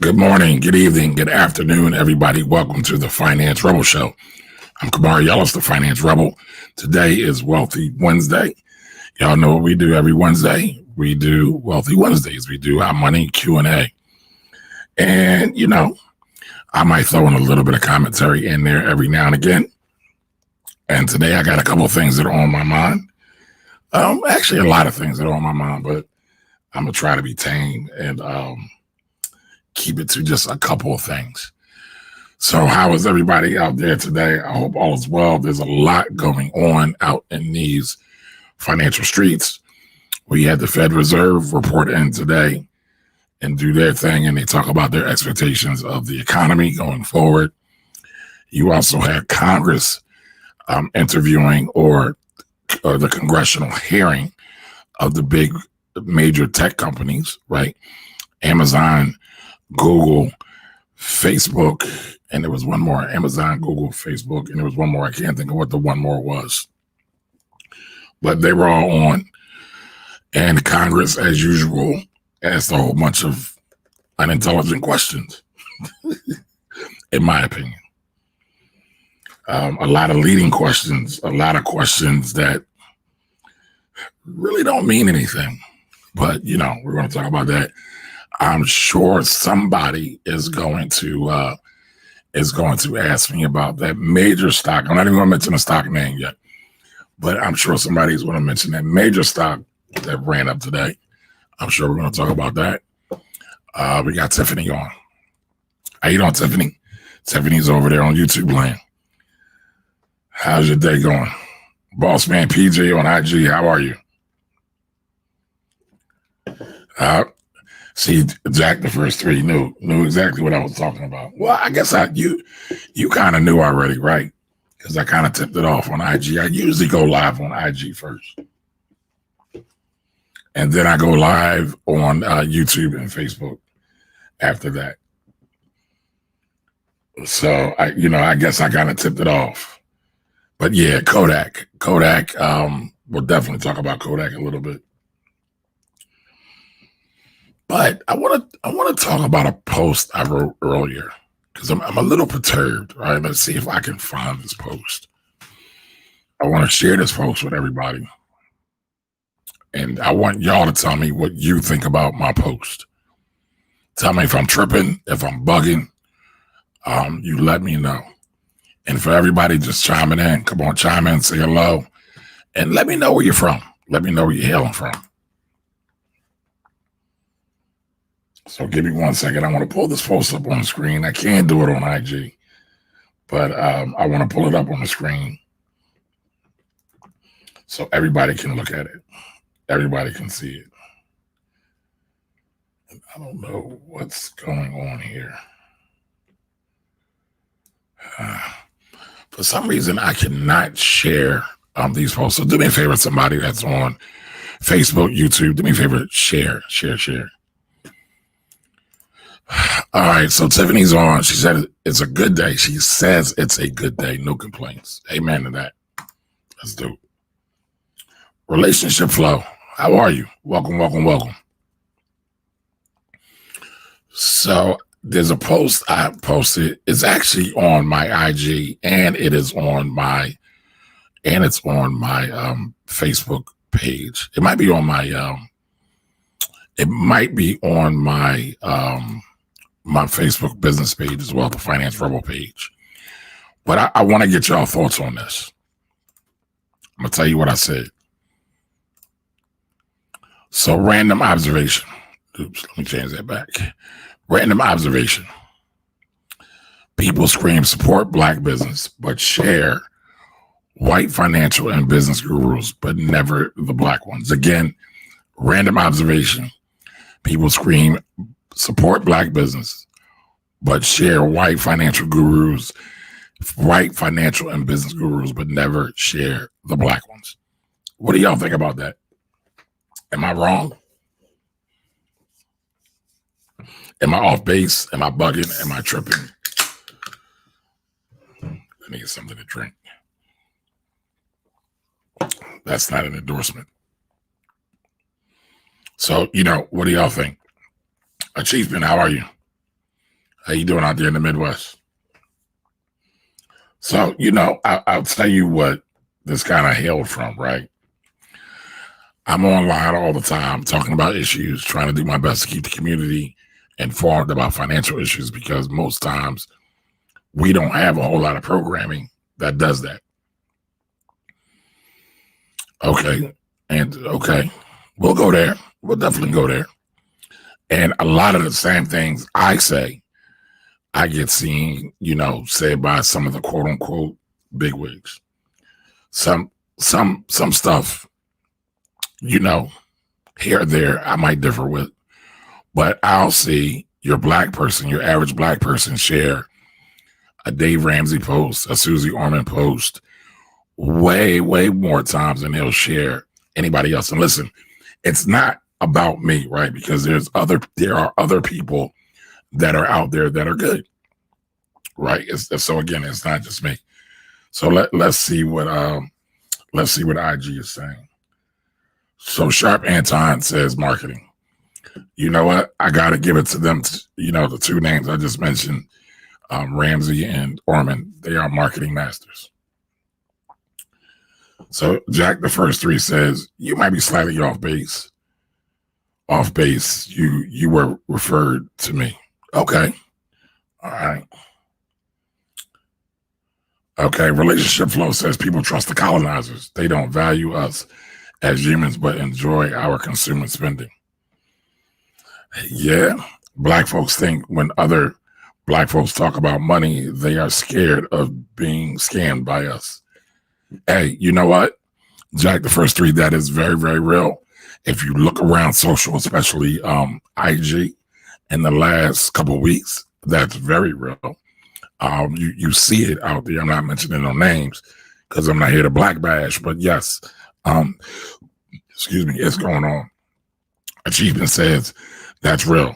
Good morning, good evening, good afternoon, everybody. Welcome to the Finance Rebel Show. I'm Kamari Ellis, the Finance Rebel. Today is Wealthy Wednesday. Y'all know what we do every Wednesday. We do Wealthy Wednesdays. We do our money Q&A. And, I might throw in a little bit of commentary in there every now and again. And today I got a couple of things that are on my mind. Actually, a lot of things that are on my mind, but I'm going to try to be tame and keep it to just a couple of things. So how is everybody out there today? I hope all is well. There's a lot going on out in these financial streets. We had the Fed Reserve report in today and do their thing, and they talk about their expectations of the economy going forward. You also had Congress interviewing or the congressional hearing of the big major tech companies, right? Amazon, Google, Facebook, and there was one more, Amazon, Google, Facebook, and there was one more. I can't think of what the one more was. But they were all on. And Congress, as usual, asked a whole bunch of unintelligent questions, in my opinion. A lot of leading questions, a lot of questions that really don't mean anything. But, we're going to talk about that. I'm sure somebody is going to ask me about that major stock. I'm not even going to mention the stock name yet, but I'm sure somebody's going to mention that major stock that ran up today. I'm sure we're going to talk about that. We got Tiffany on. How you doing, Tiffany? Tiffany's over there on YouTube land. How's your day going? Boss Man PJ on IG, how are you? See, Jack, the first three knew exactly what I was talking about. Well, I guess you kind of knew already, right? Because I kind of tipped it off on IG. I usually go live on IG first. And then I go live on YouTube and Facebook after that. So, I guess I kind of tipped it off. But yeah, Kodak, we'll definitely talk about Kodak a little bit. But I want to talk about a post I wrote earlier because I'm a little perturbed, right? Let's see if I can find this post. I want to share this post with everybody. And I want y'all to tell me what you think about my post. Tell me if I'm tripping, if I'm bugging. You let me know. And for everybody just chiming in, come on, chime in, say hello. And let me know where you're from. Let me know where you're hailing from. So give me 1 second. I want to pull this post up on the screen. I can't do it on IG, but I want to pull it up on the screen so everybody can look at it. Everybody can see it. And I don't know what's going on here. For some reason, I cannot share these posts. So do me a favor, somebody that's on Facebook, YouTube, do me a favor, share. All right, so Tiffany's on. She said it's a good day. She says it's a good day. No complaints. Amen to that. Let's do it. Relationship flow. How are you? Welcome. So there's a post I posted. It's actually on my IG and it's on my Facebook page. It might be on my Facebook business page as well, the Finance Rebel page. But I want to get y'all thoughts on this. I'm going to tell you what I said. So random observation. Oops, let me change that back. Random observation. People scream support Black business, but share white financial and business gurus, but never the Black ones. Again, random observation. People scream support Black business, but share white financial and business gurus, but never share the Black ones. What do y'all think about that? Am I wrong? Am I off base? Am I bugging? Am I tripping? I need something to drink. That's not an endorsement. So, what do y'all think? Achievement, how are you? How you doing out there in the Midwest? So, I'll tell you what this kind of hailed from, right? I'm online all the time talking about issues, trying to do my best to keep the community informed about financial issues because most times we don't have a whole lot of programming that does that. Okay. And okay, we'll go there. We'll definitely go there. And a lot of the same things I say, I get seen, said by some of the quote unquote bigwigs. Some stuff, here or there, I might differ with, but I'll see your black person, your average black person share a Dave Ramsey post, a Susie Orman post, way, way more times than they'll share anybody else. And listen, it's not about me, right? Because there are other people that are out there that are good, right? So again, it's not just me. So let's see what IG is saying. So Sharp Anton says marketing. You know what? I got to give it to them. The two names I just mentioned, Ramsey and Orman, they are marketing masters. So Jack, the first three says, you might be slightly off base. Off base. You were referred to me. Okay. All right. Okay. Relationship Flow says people trust the colonizers. They don't value us as humans, but enjoy our consumer spending. Yeah. Black folks think when other Black folks talk about money, they are scared of being scammed by us. Hey, you know what? Jack, the first three, that is very, very real. If you look around social, especially IG, in the last couple of weeks, that's very real. You see it out there. I'm not mentioning no names because I'm not here to black bash, but yes, excuse me, it's going on. Achievement says that's real.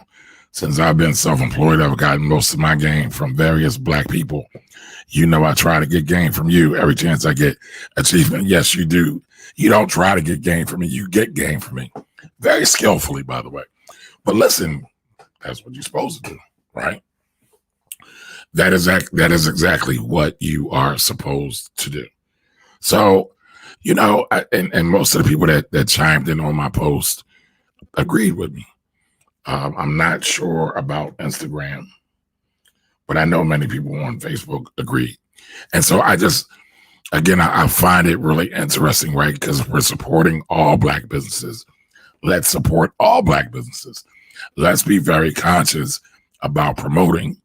Since I've been self-employed, I've gotten most of my gain from various Black people. I try to get gain from you every chance I get. Achievement, yes, you do. You don't try to get gain from me. You get gain from me. Very skillfully, by the way. But listen, that's what you're supposed to do, right? That is exactly what you are supposed to do. So, and most of the people that chimed in on my post agreed with me. I'm not sure about Instagram, but I know many people on Facebook agree. And so I find it really interesting, right? Because we're supporting all Black businesses. Let's support all Black businesses. Let's be very conscious about promoting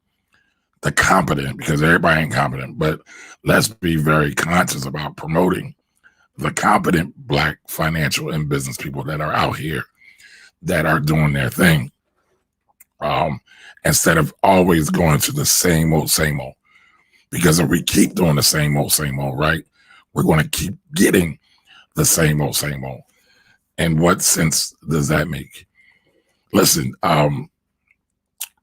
the competent, because everybody ain't competent, but let's be very conscious about promoting the competent Black financial and business people that are out here that are doing their thing, instead of always going to the same old. Because if we keep doing the same old, right, we're going to keep getting the same old. And what sense does that make? Listen,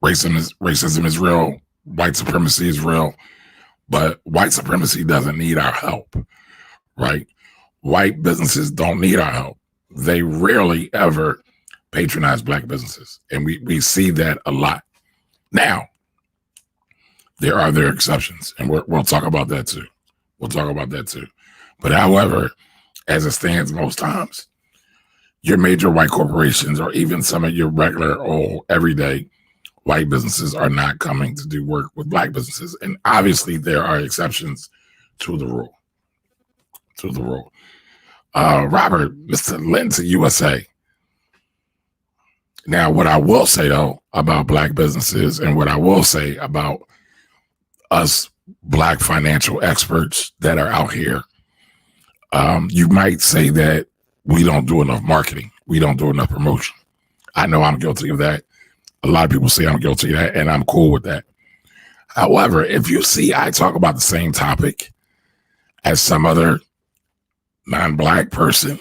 racism is real. White supremacy is real. But white supremacy doesn't need our help, right? White businesses don't need our help. They rarely ever patronize Black businesses. And we see that a lot. Now, there are their exceptions, and we'll talk about that too. But however, as it stands most times, your major white corporations or even some of your regular old everyday white businesses are not coming to do work with Black businesses. And obviously there are exceptions to the rule. Robert, Mr. Lindsay, USA. Now, what I will say, though, about Black businesses and what I will say about us Black financial experts that are out here, you might say that we don't do enough marketing. We don't do enough promotion. I know I'm guilty of that. A lot of people say I'm guilty of that, and I'm cool with that. However, if you see I talk about the same topic as some other non-Black person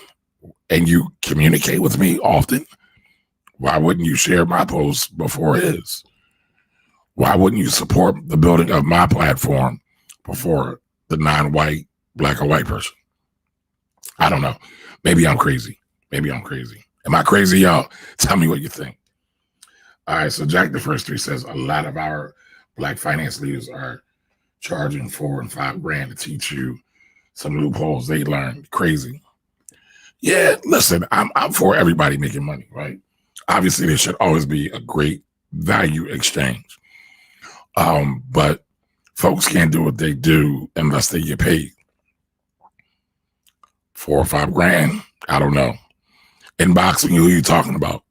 and you communicate with me often, why wouldn't you share my posts before his? Why wouldn't you support the building of my platform before the non-white, Black or white person? I don't know. Maybe I'm crazy. Am I crazy, y'all? Tell me what you think. All right, so Jack the First Three says a lot of our Black finance leaders are charging $4 and $5 grand to teach you some loopholes they learned. Crazy. Yeah, listen, I'm for everybody making money, right? Obviously, there should always be a great value exchange. But folks can't do what they do unless they get paid. $4 or $5 grand, I don't know. Inboxing, who are you talking about?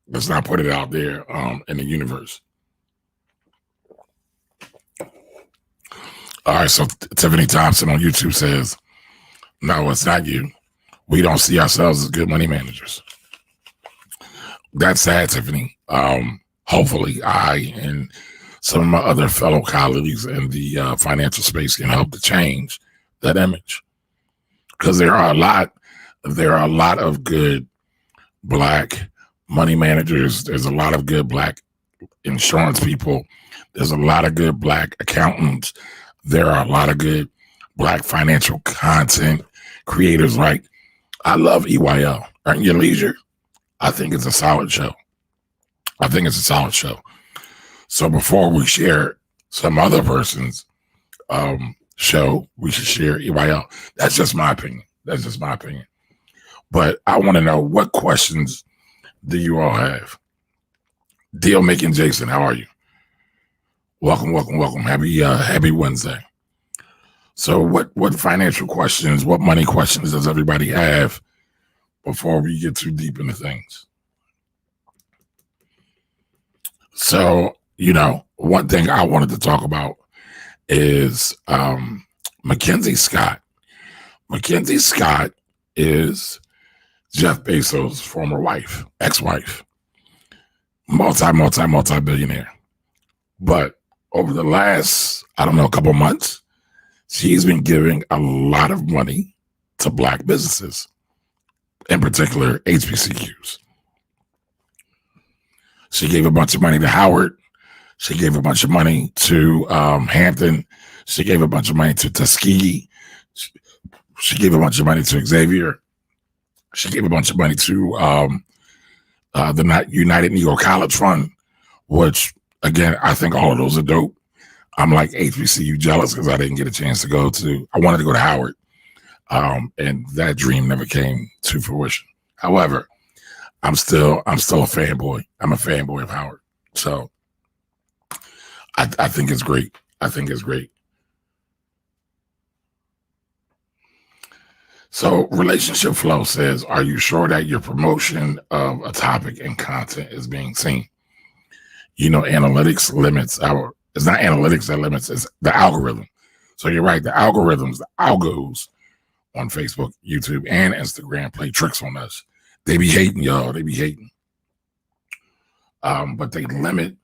Let's not put it out there in the universe. All right, so Tiffany Thompson on YouTube says, no, it's not you. We don't see ourselves as good money managers. That's sad, Tiffany. Hopefully I and some of my other fellow colleagues in the financial space can help to change that image. Because there are a lot of good Black money managers. There's a lot of good Black insurance people. There's a lot of good Black accountants. There are a lot of good Black financial content creators. Like, I love EYL. Earn Your Leisure. I think it's a solid show. So before we share some other person's show, we should share EYL. That's just my opinion. But I want to know, what questions do you all have? Deal Making Jason, how are you? Welcome. Happy Wednesday. So what financial questions, what money questions does everybody have before we get too deep into things? So, one thing I wanted to talk about is Mackenzie Scott. Mackenzie Scott is Jeff Bezos' former wife, ex-wife, multi-billionaire. But over the last, couple months, she's been giving a lot of money to Black businesses, in particular HBCUs. She gave a bunch of money to Howard. She gave a bunch of money to Hampton. She gave a bunch of money to Tuskegee. She gave a bunch of money to Xavier. She gave a bunch of money to the United Negro College Fund, which, again, I think all of those are dope. I'm like HBCU jealous because I didn't get a chance to go to. I wanted to go to Howard, and that dream never came to fruition. However, I'm still a fanboy. I'm a fanboy of Howard. So I think it's great. So Relationship Flow says, are you sure that your promotion of a topic and content is being seen? Analytics limits it's not analytics that limits, it's the algorithm. So you're right, the algorithms, the algos on Facebook, YouTube, and Instagram play tricks on us. They be hating, y'all. They be hating. But they limit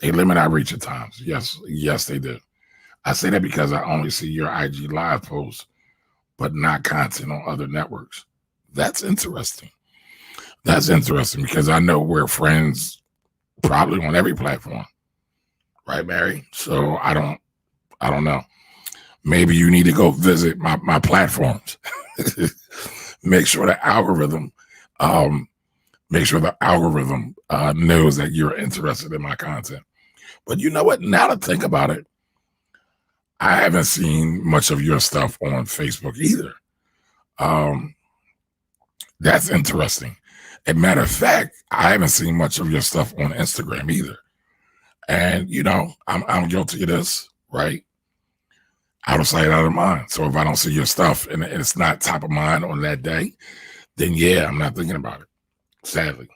our reach at times. Yes, they do. I say that because I only see your IG live posts, but not content on other networks. That's interesting. Because I know we're friends probably on every platform. Right, Mary? So I don't know. Maybe you need to go visit my platforms. Make sure the algorithm knows that you're interested in my content. But you know what? Now to think about it, I haven't seen much of your stuff on Facebook either. That's interesting. As a matter of fact, I haven't seen much of your stuff on Instagram either. And I'm guilty of this, right? Out of sight, out of mind. So if I don't see your stuff and it's not top of mind on that day, then yeah, I'm not thinking about it. Sadly.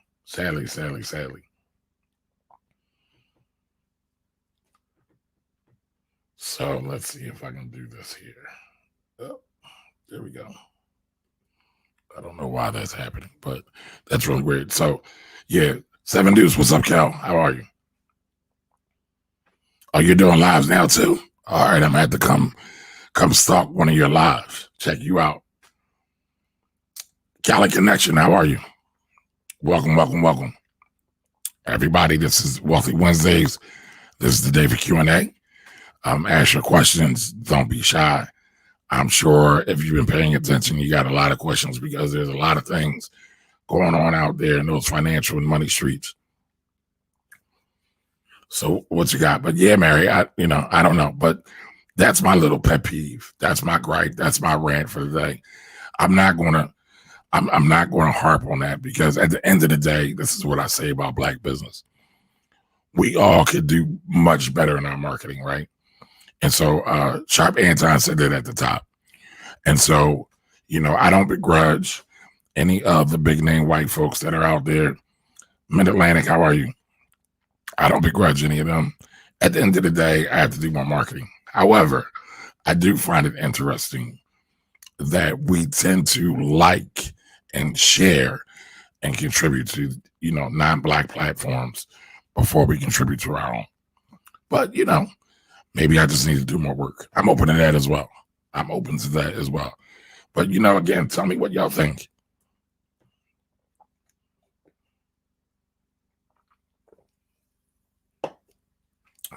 So let's see if I can do this here. Oh, there we go. I don't know why that's happening, but that's really weird. So yeah, Seven Deuce, what's up, Cal? How are you? Oh, you're doing lives now too? All right, I'm gonna have to come stalk one of your lives. Check you out. Cali Connection, how are you? Welcome. Everybody, this is Wealthy Wednesdays. This is the day for Q&A. Ask your questions. Don't be shy. I'm sure if you've been paying attention, you got a lot of questions because there's a lot of things going on out there in those financial and money streets. So what you got? But yeah, Mary, I don't know, but that's my little pet peeve. That's my gripe. That's my rant for the day. I'm not gonna I'm not going to harp on that, because at the end of the day, this is what I say about black business. We all could do much better in our marketing, right? And so Sharp Anton said that at the top. And so, I don't begrudge any of the big name white folks that are out there. Mid-Atlantic, how are you? I don't begrudge any of them. At the end of the day, I have to do my marketing. However, I do find it interesting that we tend to like and share and contribute to, non-black platforms before we contribute to our own. But, maybe I just need to do more work. I'm open to that as well. I'm open to that as well. But, again, tell me what y'all think.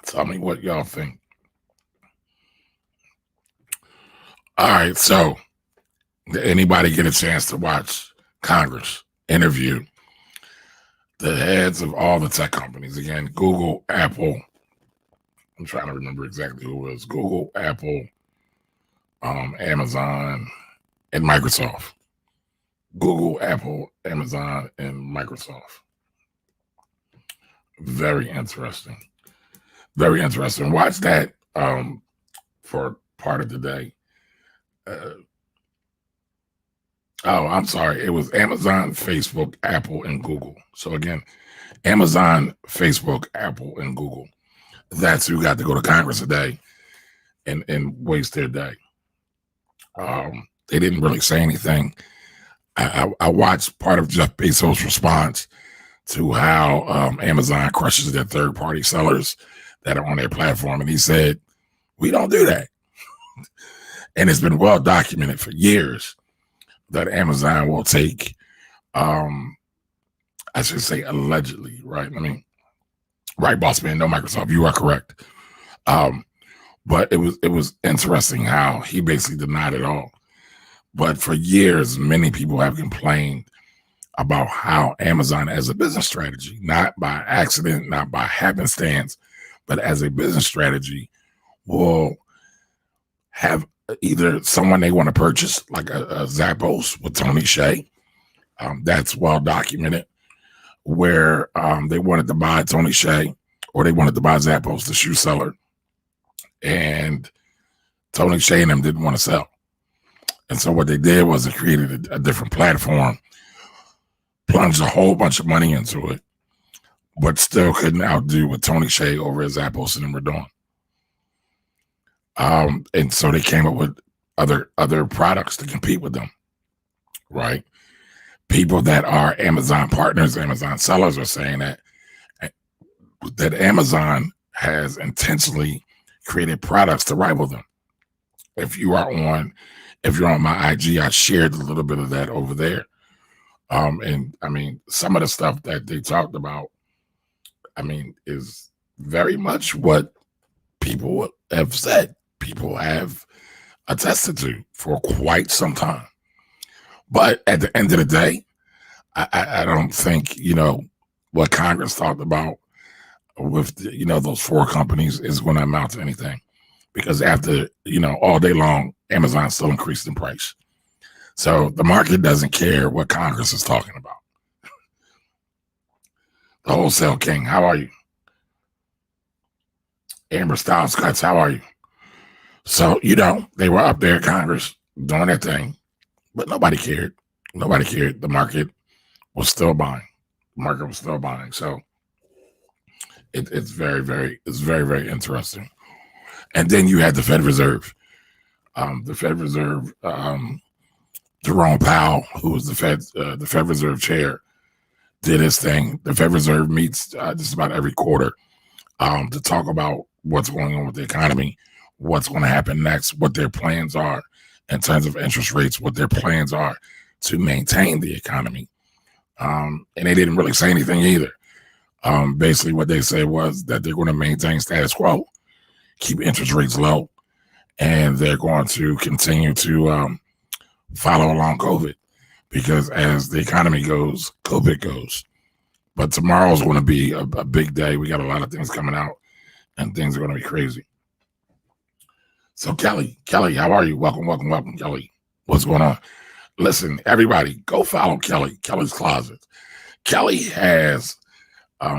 Tell me what y'all think. All right, so did anybody get a chance to watch Congress interview the heads of all the tech companies? Again, Google, Apple. I'm trying to remember exactly who it was. Google, Apple, Amazon, and Microsoft. Google, Apple, Amazon, and Microsoft. Very interesting. Very interesting. Watch that for part of the day. I'm sorry. It was Amazon, Facebook, Apple, and Google. So again, Amazon, Facebook, Apple, and Google. That's who got to go to Congress today and waste their day. They didn't really say anything. I watched part of Jeff Bezos' response to how Amazon crushes their third-party sellers that are on their platform. And he said, we don't do that. And it's been well documented for years that Amazon will take, I should say allegedly, right? I mean, right, boss man, no Microsoft, you are correct. But it was interesting how he basically denied it all. But for years, many people have complained about how Amazon as a business strategy, not by accident, not by happenstance, but as a business strategy, will have either someone they want to purchase, like a Zappos with Tony Hsieh. That's well documented, where they wanted to buy Tony Hsieh, or they wanted to buy Zappos, the shoe seller. And Tony Hsieh and them didn't want to sell. And so what they did was they created a different platform, plunged a whole bunch of money into it, but still couldn't outdo what Tony Hsieh over at Zappos and them were doing. And so they came up with other products to compete with them, right? People that are Amazon partners, Amazon sellers are saying that Amazon has intentionally created products to rival them. If you're on my IG, I shared a little bit of that over there. And I mean, some of the stuff that they talked about, I mean, is very much what people have said, people have attested to for quite some time. But at the end of the day, I don't think, what Congress talked about with, those four companies is going to amount to anything. Because after, all day long, Amazon still increased in price. So the market doesn't care what Congress is talking about. The Wholesale King, how are you? Amber Styles Cuts, how are you? So, they were up there, Congress, doing their thing, but nobody cared. Nobody cared. The market was still buying. So it's very, very interesting. And then you had the Fed Reserve. Jerome Powell, who was the Fed Reserve chair, did his thing. The Fed Reserve meets just about every quarter to talk about what's going on with the economy, what's going to happen next, what their plans are in terms of interest rates, what their plans are to maintain the economy. And they didn't really say anything either. Basically, what they said was that they're going to maintain status quo, keep interest rates low, and they're going to continue to follow along COVID, because as the economy goes, COVID goes. But tomorrow's going to be a big day. We got a lot of things coming out, and things are going to be crazy. So Kelly, how are you? Welcome, Kelly. What's going on? Listen, everybody, go follow Kelly. Kelly's Closet. Kelly has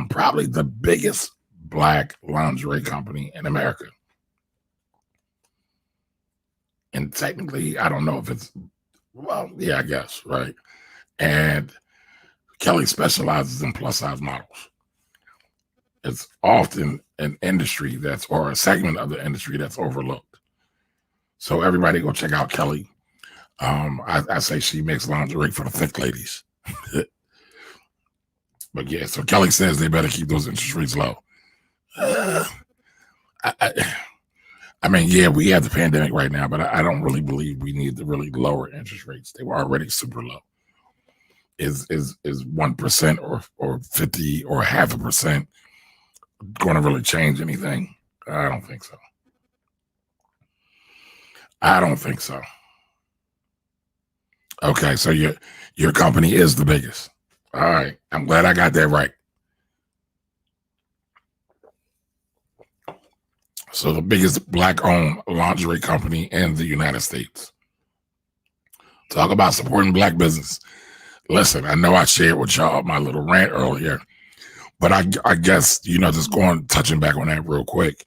probably the biggest black lingerie company in America. And technically, I don't know if it's, well, yeah, I guess, right? And Kelly specializes in plus size models. It's often an industry or a segment of the industry that's overlooked. So everybody go check out Kelly. I say she makes lingerie for the thick ladies. But yeah, so Kelly says they better keep those interest rates low. I mean, yeah, we have the pandemic right now, but I don't really believe we need to really lower interest rates. They were already super low. Is 1% or 50 or 0.5% going to really change anything? I don't think so. I don't think so. Okay, so your company is the biggest. All right, I'm glad I got that right. So the biggest black-owned lingerie company in the United States. Talk about supporting black business. Listen, I know I shared with y'all my little rant earlier, but I guess, just touching back on that real quick,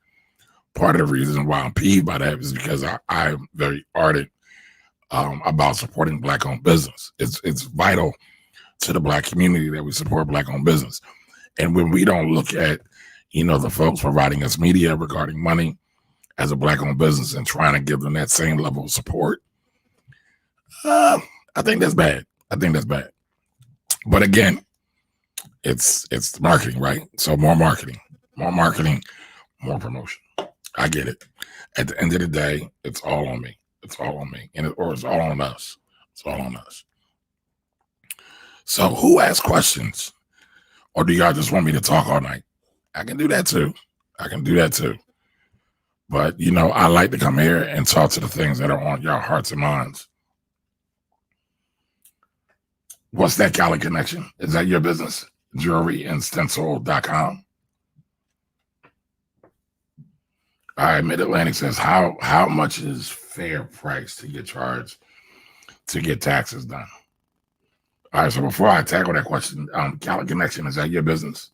part of the reason why I'm peeved by that is because I'm very ardent about supporting black-owned business. It's vital to the black community that we support black-owned business. And when we don't look at, the folks providing us media regarding money as a black-owned business and trying to give them that same level of support, I think that's bad. But again, it's marketing, right? So more marketing, more promotion. I get it. At the end of the day, it's all on me. It's all on me. Or it's all on us. It's all on us. So who asks questions? Or do y'all just want me to talk all night? I can do that too. But, I like to come here and talk to the things that are on y'all hearts and minds. What's that Cali connection? Is that your business? Jewelryandstencil.com. All right, Mid-Atlantic says, how much is fair price to get charged to get taxes done? All right, so before I tackle that question, Cali Connection, is that your business?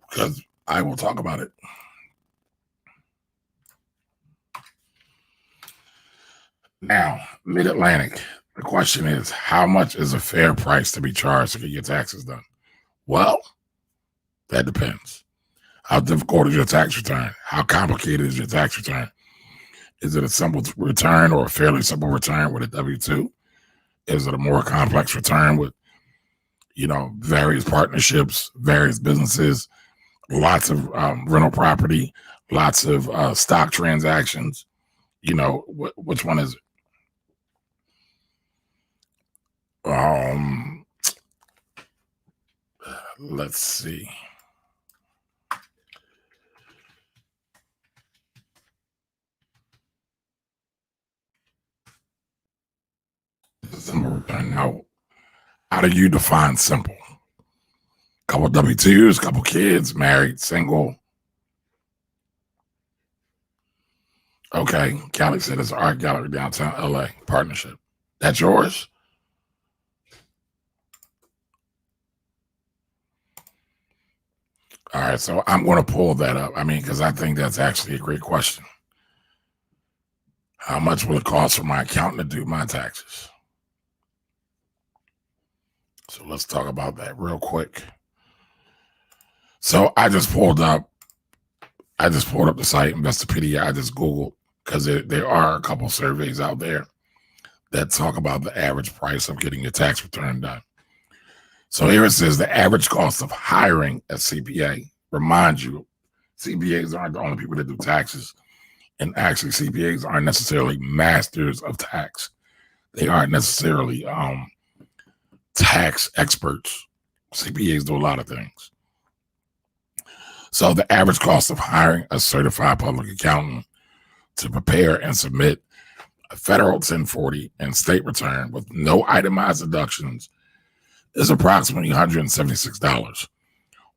Because I will talk about it. Now, Mid-Atlantic, the question is, how much is a fair price to be charged to get your taxes done? Well, that depends. How difficult is your tax return? How complicated is your tax return? Is it a simple return or a fairly simple return with a W-2? Is it a more complex return with, various partnerships, various businesses, lots of rental property, lots of stock transactions? Which one is it? Let's see. Simple return. Now, how do you define simple? Couple W-2s, couple kids, married, single. Okay, Cali said it's an art gallery downtown LA partnership. That's yours? All right, so I'm going to pull that up. Because I think that's actually a great question. How much will it cost for my accountant to do my taxes? So let's talk about that real quick. So I just pulled up the site, Investopedia. I just Googled, because there are a couple surveys out there that talk about the average price of getting your tax return done. So here it says the average cost of hiring a CPA. Remind you, CPAs aren't the only people that do taxes. And actually, CPAs aren't necessarily masters of tax. They aren't necessarily tax experts. CPAs do a lot of things. So the average cost of hiring a certified public accountant to prepare and submit a federal 1040 and state return with no itemized deductions is approximately $176,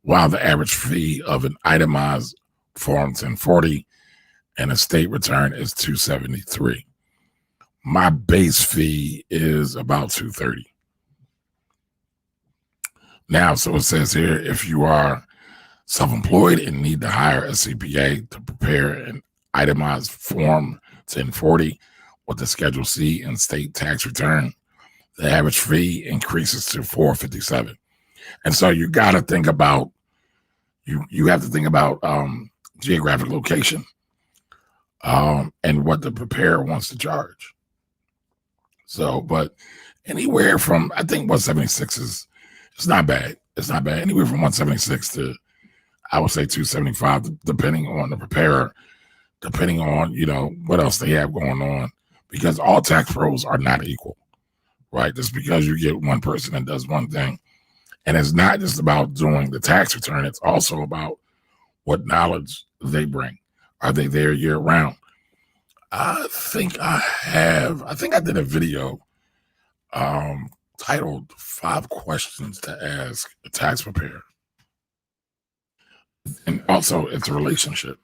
while the average fee of an itemized Form 1040 and a state return is $273. My base fee is about $230. Now, so it says here, if you are self-employed and need to hire a CPA to prepare an itemized Form 1040 with the Schedule C and state tax return, the average fee increases to $457. And so you got to think about, you have to think about geographic location and what the preparer wants to charge. So, but anywhere from, I think 176 is, it's not bad. It's not bad. Anywhere from 176 to, I would say 275, depending on the preparer, depending on, what else they have going on, because all tax pros are not equal, right? Just because you get one person that does one thing, and it's not just about doing the tax return, it's also about what knowledge they bring. Are they there year round? I think I did a video titled 5 Questions to Ask a Tax Preparer. And also, it's a relationship.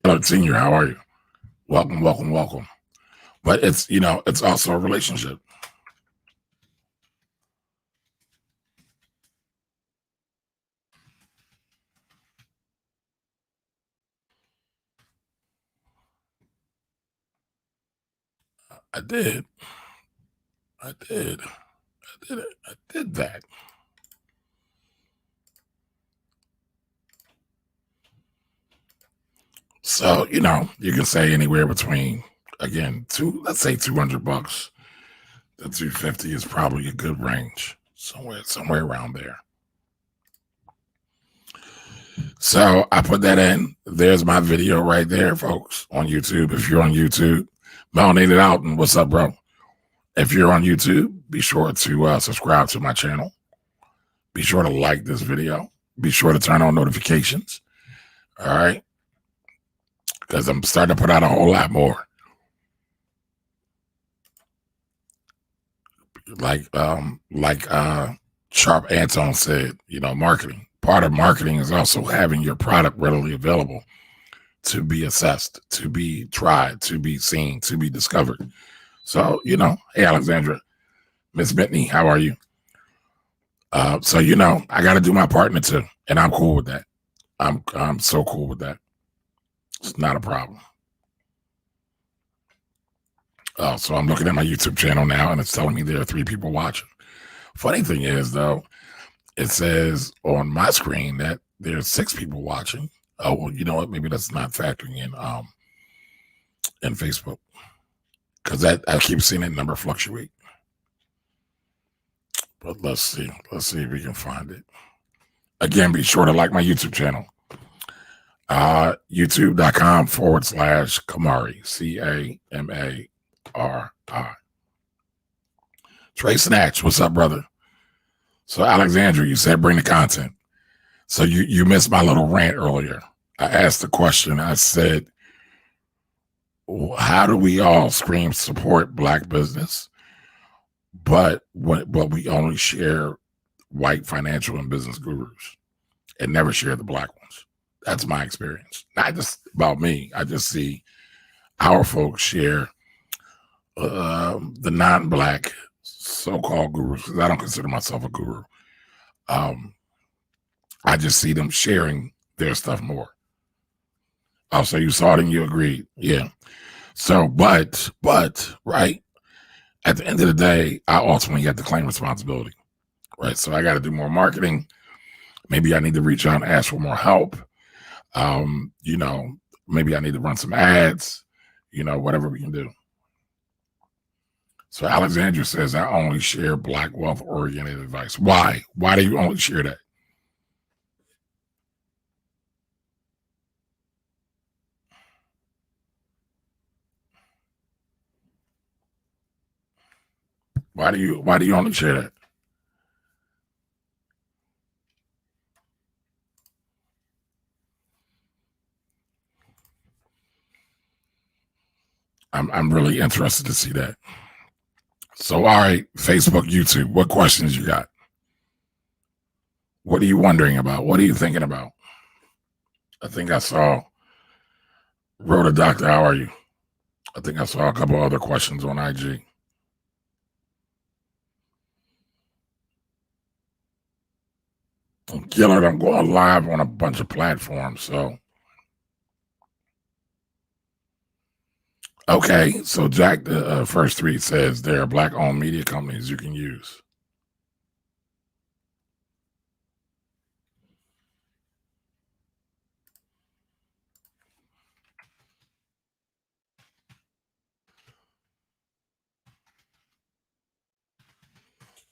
Hello, Senior, how are you? Welcome, welcome, welcome. But it's, it's also a relationship. I did that. So, you can say anywhere between, again, let's say $200 to $250 is probably a good range, somewhere around there. So I put that in. There's my video right there, folks, on YouTube. If you're on YouTube, melanated out, and what's up, bro? If you're on YouTube, be sure to subscribe to my channel. Be sure to like this video. Be sure to turn on notifications. All right. Because I'm starting to put out a whole lot more. Like Sharp Anton said, marketing. Part of marketing is also having your product readily available to be assessed, to be tried, to be seen, to be discovered. So, hey, Alexandra, Miss Bentley, how are you? So, I got to do my part in it too. And I'm cool with that. I'm so cool with that. It's not a problem. So I'm looking at my YouTube channel now, and it's telling me there are 3 people watching. Funny thing is, though, it says on my screen that there's 6 people watching. Oh, well, you know what? Maybe that's not factoring in Facebook, because I keep seeing that number fluctuate. But let's see if we can find it. Again, be sure to like my YouTube channel. YouTube.com/Camari, CAMARI. Trey Snatch, what's up, brother? So, Alexandra, you said bring the content. So you missed my little rant earlier. I asked the question. I said, how do we all scream support Black business, but we only share white financial and business gurus and never share the Black ones? That's my experience. Not just about me. I just see our folks share the non-Black so-called gurus, because I don't consider myself a guru. I just see them sharing their stuff more. Oh, so you saw it and you agreed. Yeah. So, but, right, at the end of the day, I ultimately have to claim responsibility, right? So I got to do more marketing. Maybe I need to reach out and ask for more help. Maybe I need to run some ads, whatever we can do. So Alexandra says, I only share Black wealth-oriented advice. Why? Why do you only share that? Why do you only share that? I'm really interested to see that. So, all right, Facebook, YouTube, what questions you got? What are you wondering about? What are you thinking about? I think I saw Rhoda Doctor, how are you? I think I saw a couple other questions on IG. Gillard, I'm going live on a bunch of platforms. So, okay. So, Jack, the first three says there are Black owned media companies you can use.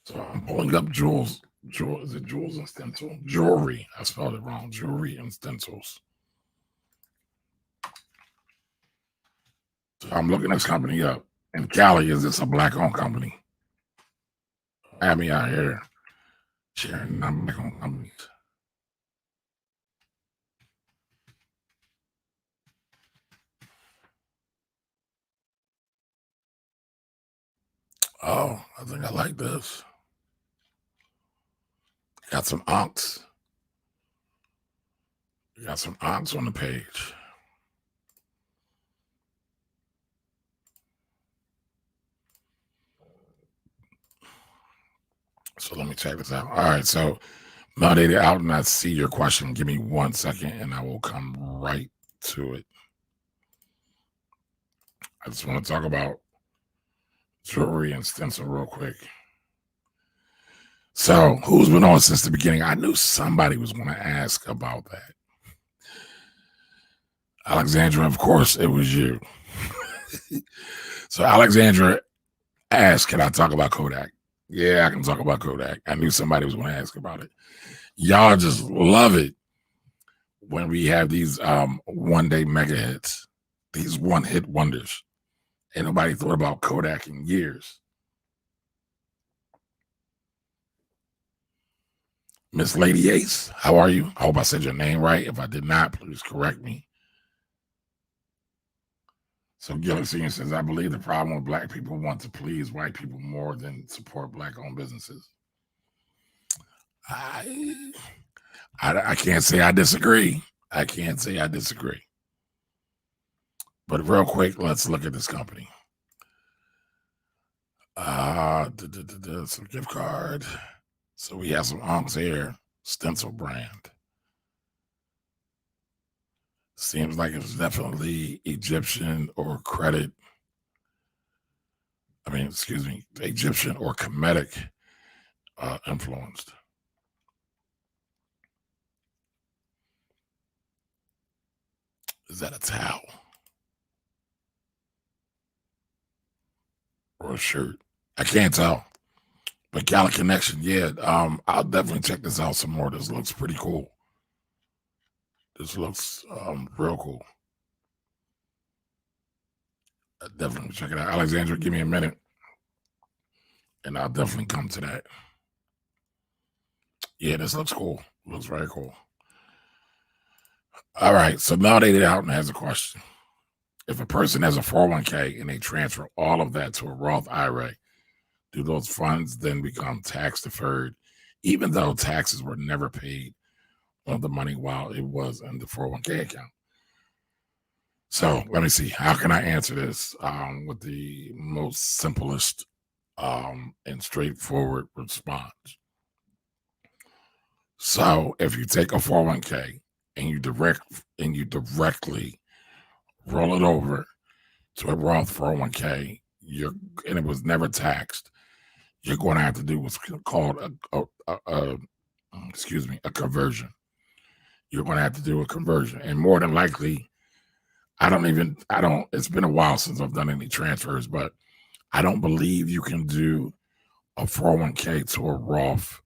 So, I'm pulling up Jules. Is it Jules and Stencil? Jewelry. I spelled it wrong. Jewelry and stencils. So I'm looking this company up. In Cali, is this a Black owned company? Have me out here sharing non-Black owned companies. Oh, I think I like this. Got some onks. Got some onks on the page. So let me check this out. All right, so now that they're out and I see your question, give me 1 second and I will come right to it. I just want to talk about jewelry and stencil real quick. So, who's been on since the beginning? I knew somebody was going to ask about that. Alexandra, of course, it was you. So, Alexandra asked, can I talk about Kodak? Yeah, I can talk about Kodak. I knew somebody was going to ask about it. Y'all just love it when we have these one-day mega hits, these one-hit wonders. Ain't nobody thought about Kodak in years. Miss Lady Ace, how are you? I hope I said your name right. If I did not, please correct me. So Gillis Senior says, I believe the problem with Black people want to please white people more than support Black-owned businesses. I can't say I disagree. I can't say I disagree. But real quick, let's look at this company. Some gift card. So we have some onks here. Stencil brand. Seems like it's definitely Egyptian or credit. I mean, excuse me, Egyptian or Kemetic influenced. Is that a towel or a shirt? I can't tell. But Cali Connection, yeah. I'll definitely check this out some more. This looks pretty cool. This looks real cool. I'll definitely check it out. Alexandra, give me a minute. And I'll definitely come to that. Yeah, this looks cool. Looks very cool. All right. So now they out and has a question. If a person has a 401k and they transfer all of that to a Roth IRA, do those funds then become tax deferred, even though taxes were never paid on the money while it was in the 401k account? So let me see. How can I answer this with the most simplest and straightforward response? So if you take a 401k and you directly roll it over to a Roth 401k, and it was never taxed, you're going to have to do what's called a conversion. You're going to have to do a conversion, and more than likely, it's been a while since I've done any transfers, but I don't believe you can do a 401k to a Roth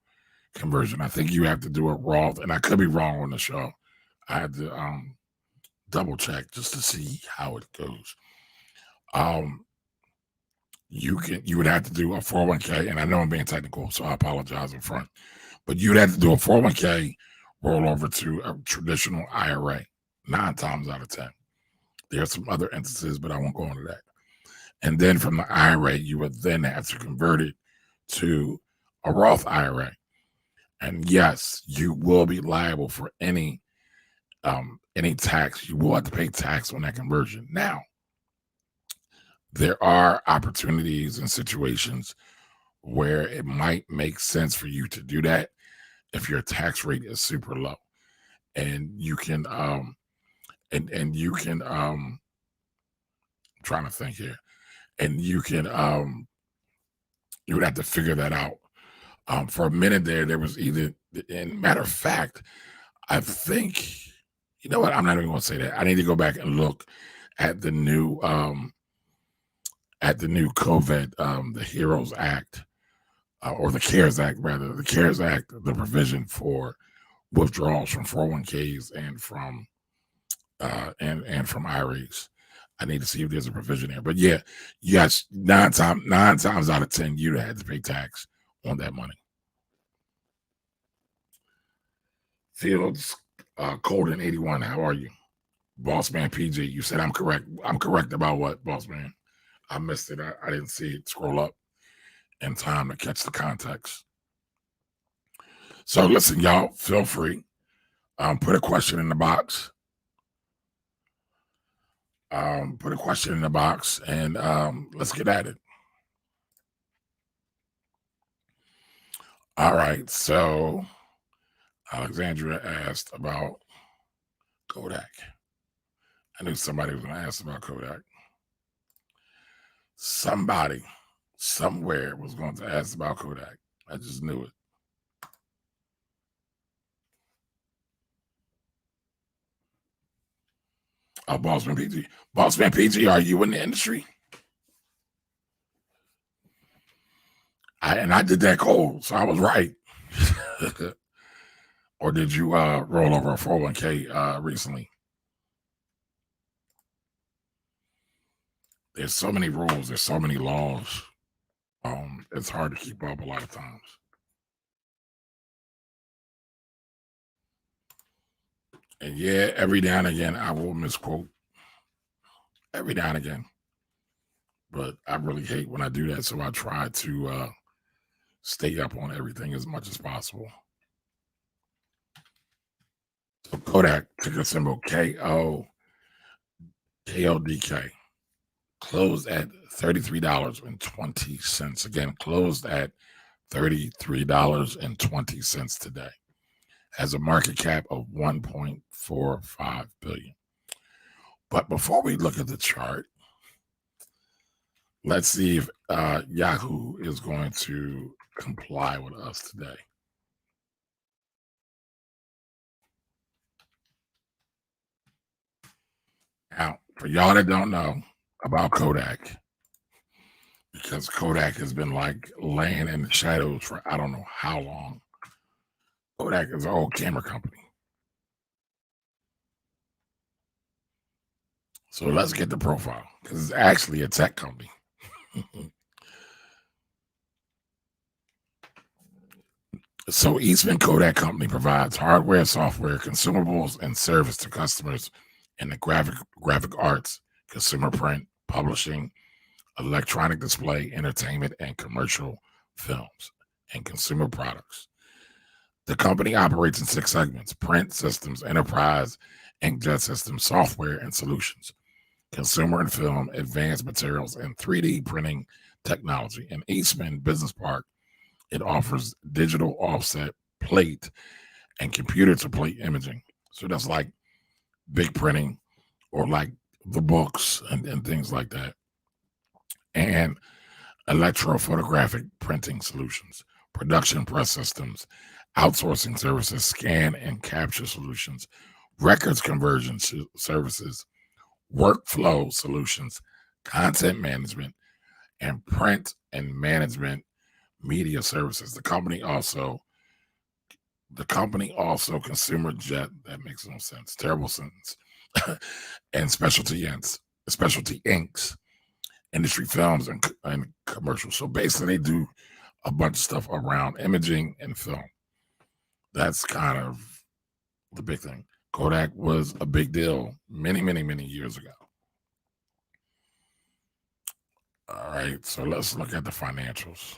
conversion. I think you have to do a Roth, and I could be wrong on the show. I had to double check just to see how it goes. You would have to do a 401k, and I know I'm being technical, so I apologize in front. But you'd have to do a 401k roll over to a traditional IRA 9 times out of 10. There are some other instances, but I won't go into that. And then from the IRA, you would then have to convert it to a Roth IRA. And yes, you will be liable for any tax. You will have to pay tax on that conversion. Now, there are opportunities and situations where it might make sense for you to do that if your tax rate is super low, and you can and you can trying to think here, and you can you would have to figure that out. For a minute there was either, and matter of fact, I think, you know what, I'm not even gonna say that. I need to go back and look at the new COVID, the HEROES Act, or the CARES Act, rather, the CARES Act, the provision for withdrawals from 401ks and from from IRAs. I need to see if there's a provision there. But yeah, yes, nine times out of 10, you'd have to pay tax on that money. Fields, Colden 81, how are you? Boss Man PG, you said I'm correct. I'm correct about what, Boss Man? I missed it. I didn't see it scroll up in time to catch the context. So listen, y'all, feel free. Put a question in the box. Put a question in the box, and let's get at it. All right. So Alexandria asked about Kodak. I knew somebody was going to ask about Kodak. Somebody somewhere was going to ask about Kodak. I just knew it. Bossman PG. Bossman PG, are you in the industry? I did that cold, so I was right. Or did you roll over a 401k recently? There's so many rules. There's so many laws. It's hard to keep up a lot of times. And yeah, every now and again, I will misquote. Every now and again. But I really hate when I do that, so I try to stay up on everything as much as possible. So Kodak, ticker symbol KODK, closed at $33.20. Again, closed at $33.20 today. Has a market cap of $1.45 billion. But before we look at the chart, let's see if Yahoo is going to comply with us today. Now, for y'all that don't know about Kodak, because Kodak has been like laying in the shadows for I don't know how long. Kodak is an old camera company. So let's get the profile, because it's actually a tech company. So Eastman Kodak Company provides hardware, software, consumables, and service to customers in the graphic arts, consumer print, publishing, electronic display, entertainment, and commercial films and consumer products. The company operates in 6 segments: print systems, enterprise, inkjet systems, software and solutions, consumer and film, advanced materials, and 3D printing technology. In Eastman Business Park, it offers digital offset plate and computer to plate imaging. So that's like big printing, or like the books and things like that. And electrophotographic printing solutions, production press systems, outsourcing services, scan and capture solutions, records conversion services, workflow solutions, content management, and print and management media services. The company also consumer jet, that makes no sense, terrible sentence, and specialty inks, industry films, and commercials. So basically they do a bunch of stuff around imaging and film. That's kind of the big thing. Kodak was a big deal many years ago. All right, so let's look at the financials.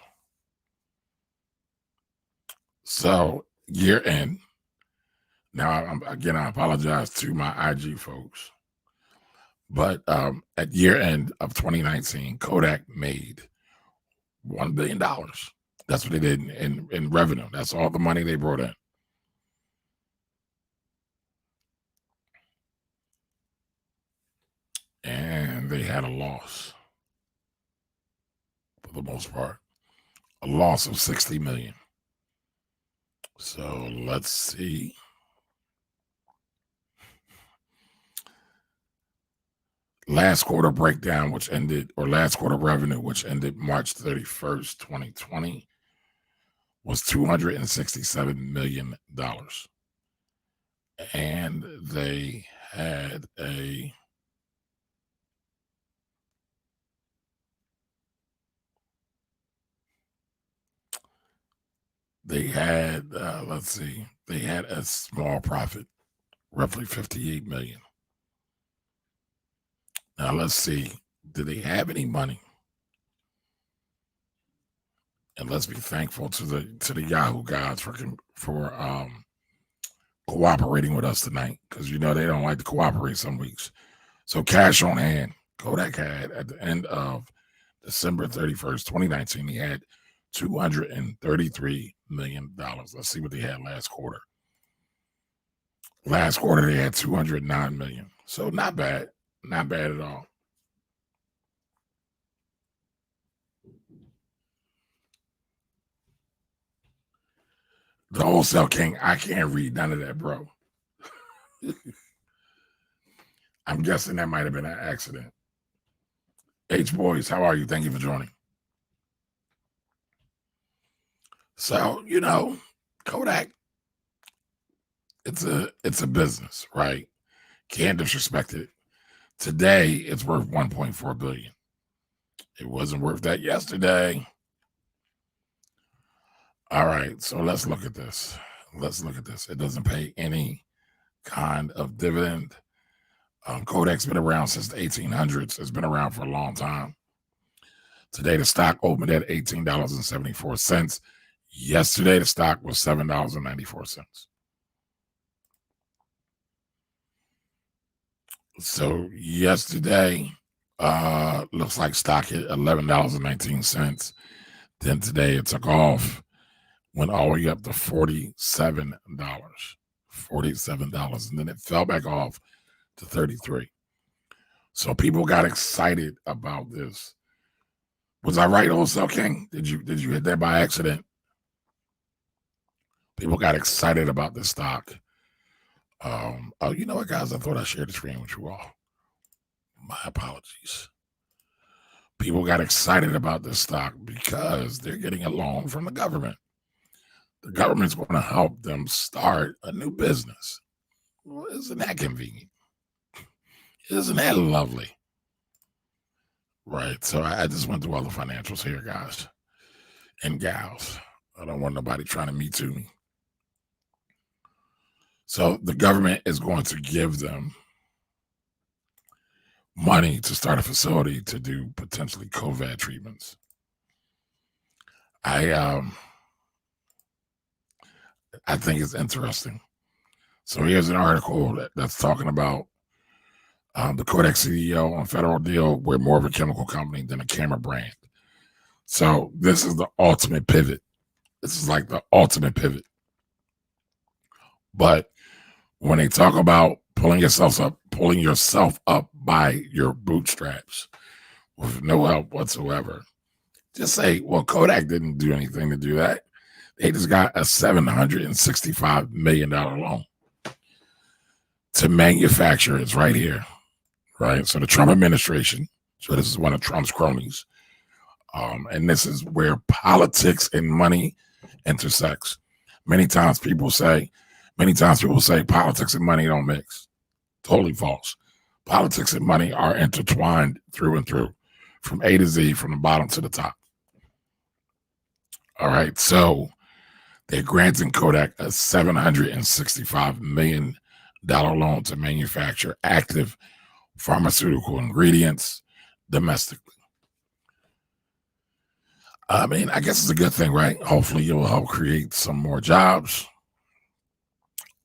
So year end. Now, I apologize to my IG folks, but at year end of 2019, Kodak made $1 billion. That's what they did in revenue. That's all the money they brought in. And they had a loss for the most part, a loss of 60 million. So let's see. Last quarter breakdown, last quarter revenue, which ended March 31st, 2020, was $267 million. And they had let's see, they had a small profit, roughly 58 million. Now let's see, do they have any money? And let's be thankful to the Yahoo guys for cooperating with us tonight, because they don't like to cooperate some weeks. So cash on hand, Kodak had at the end of December 31st, 2019, he had $233 million. Let's see what they had last quarter. Last quarter, they had 209 million. So not bad. Not bad at all. The Wholesale King, I can't read none of that, bro. I'm guessing that might have been an accident. H Boys, how are you? Thank you for joining. So, Kodak, it's a business, right? Can't disrespect it. Today, it's worth 1.4 billion. It wasn't worth that yesterday. All right, so let's look at this. It doesn't pay any kind of dividend. Kodak's been around since the 1800s. It's been around for a long time. Today, the stock opened at $18.74. Yesterday, the stock was $7.94. So yesterday, looks like stock hit $11.19. Then today it took off, went all the way up to $47. $47. And then it fell back off to 33. So people got excited about this. Was I right, Wholesale King? Did you hit that by accident? People got excited about this stock. Oh, you know what, guys? I thought I shared the screen with you all. My apologies. People got excited about this stock because they're getting a loan from the government. The government's going to help them start a new business. Well, isn't that convenient? Isn't that lovely? Right. So I just went through all the financials here, guys and gals. I don't want nobody trying to me too me. So the government is going to give them money to start a facility to do potentially COVID treatments. I think it's interesting. So here's an article that's talking about the Kodak CEO on federal deal. We're more of a chemical company than a camera brand. So this is the ultimate pivot. This is like the ultimate pivot. But when they talk about pulling yourself up by your bootstraps with no help whatsoever, just say, well, Kodak didn't do anything to do that. They just got a $765 million loan to manufacture. It's right here, right? So the Trump administration, so this is one of Trump's cronies, and this is where politics and money intersects. Many times people say politics and money don't mix. Totally false. Politics and money are intertwined through and through, from A to Z, from the bottom to the top. All right, so they're granting Kodak a $765 million loan to manufacture active pharmaceutical ingredients domestically. I mean, I guess it's a good thing, right? Hopefully, it will help create some more jobs.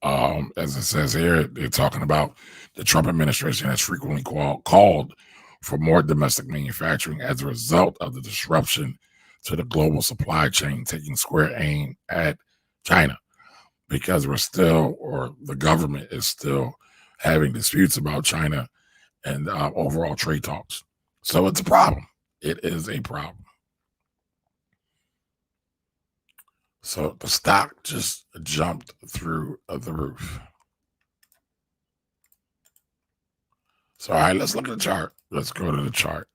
As it says here, they're talking about the Trump administration has frequently called for more domestic manufacturing as a result of the disruption to the global supply chain, taking square aim at China because we're still, or the government is still having disputes about China and overall trade talks. So it's a problem. It is a problem. So the stock just jumped through the roof. So, all right, let's look at the chart. Let's go to the chart.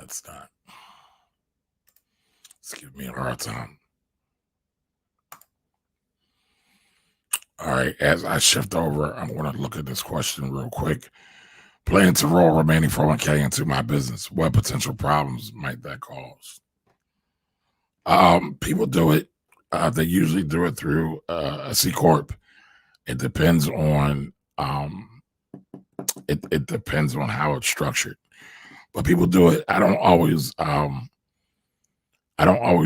It's not. It's giving me a hard time. All right, as I shift over, I'm going to look at this question real quick. Plan to roll remaining 401k into my business. What potential problems might that cause? People do it. They usually do it through a C corp. It depends on it depends on how it's structured, but people do it. I don't always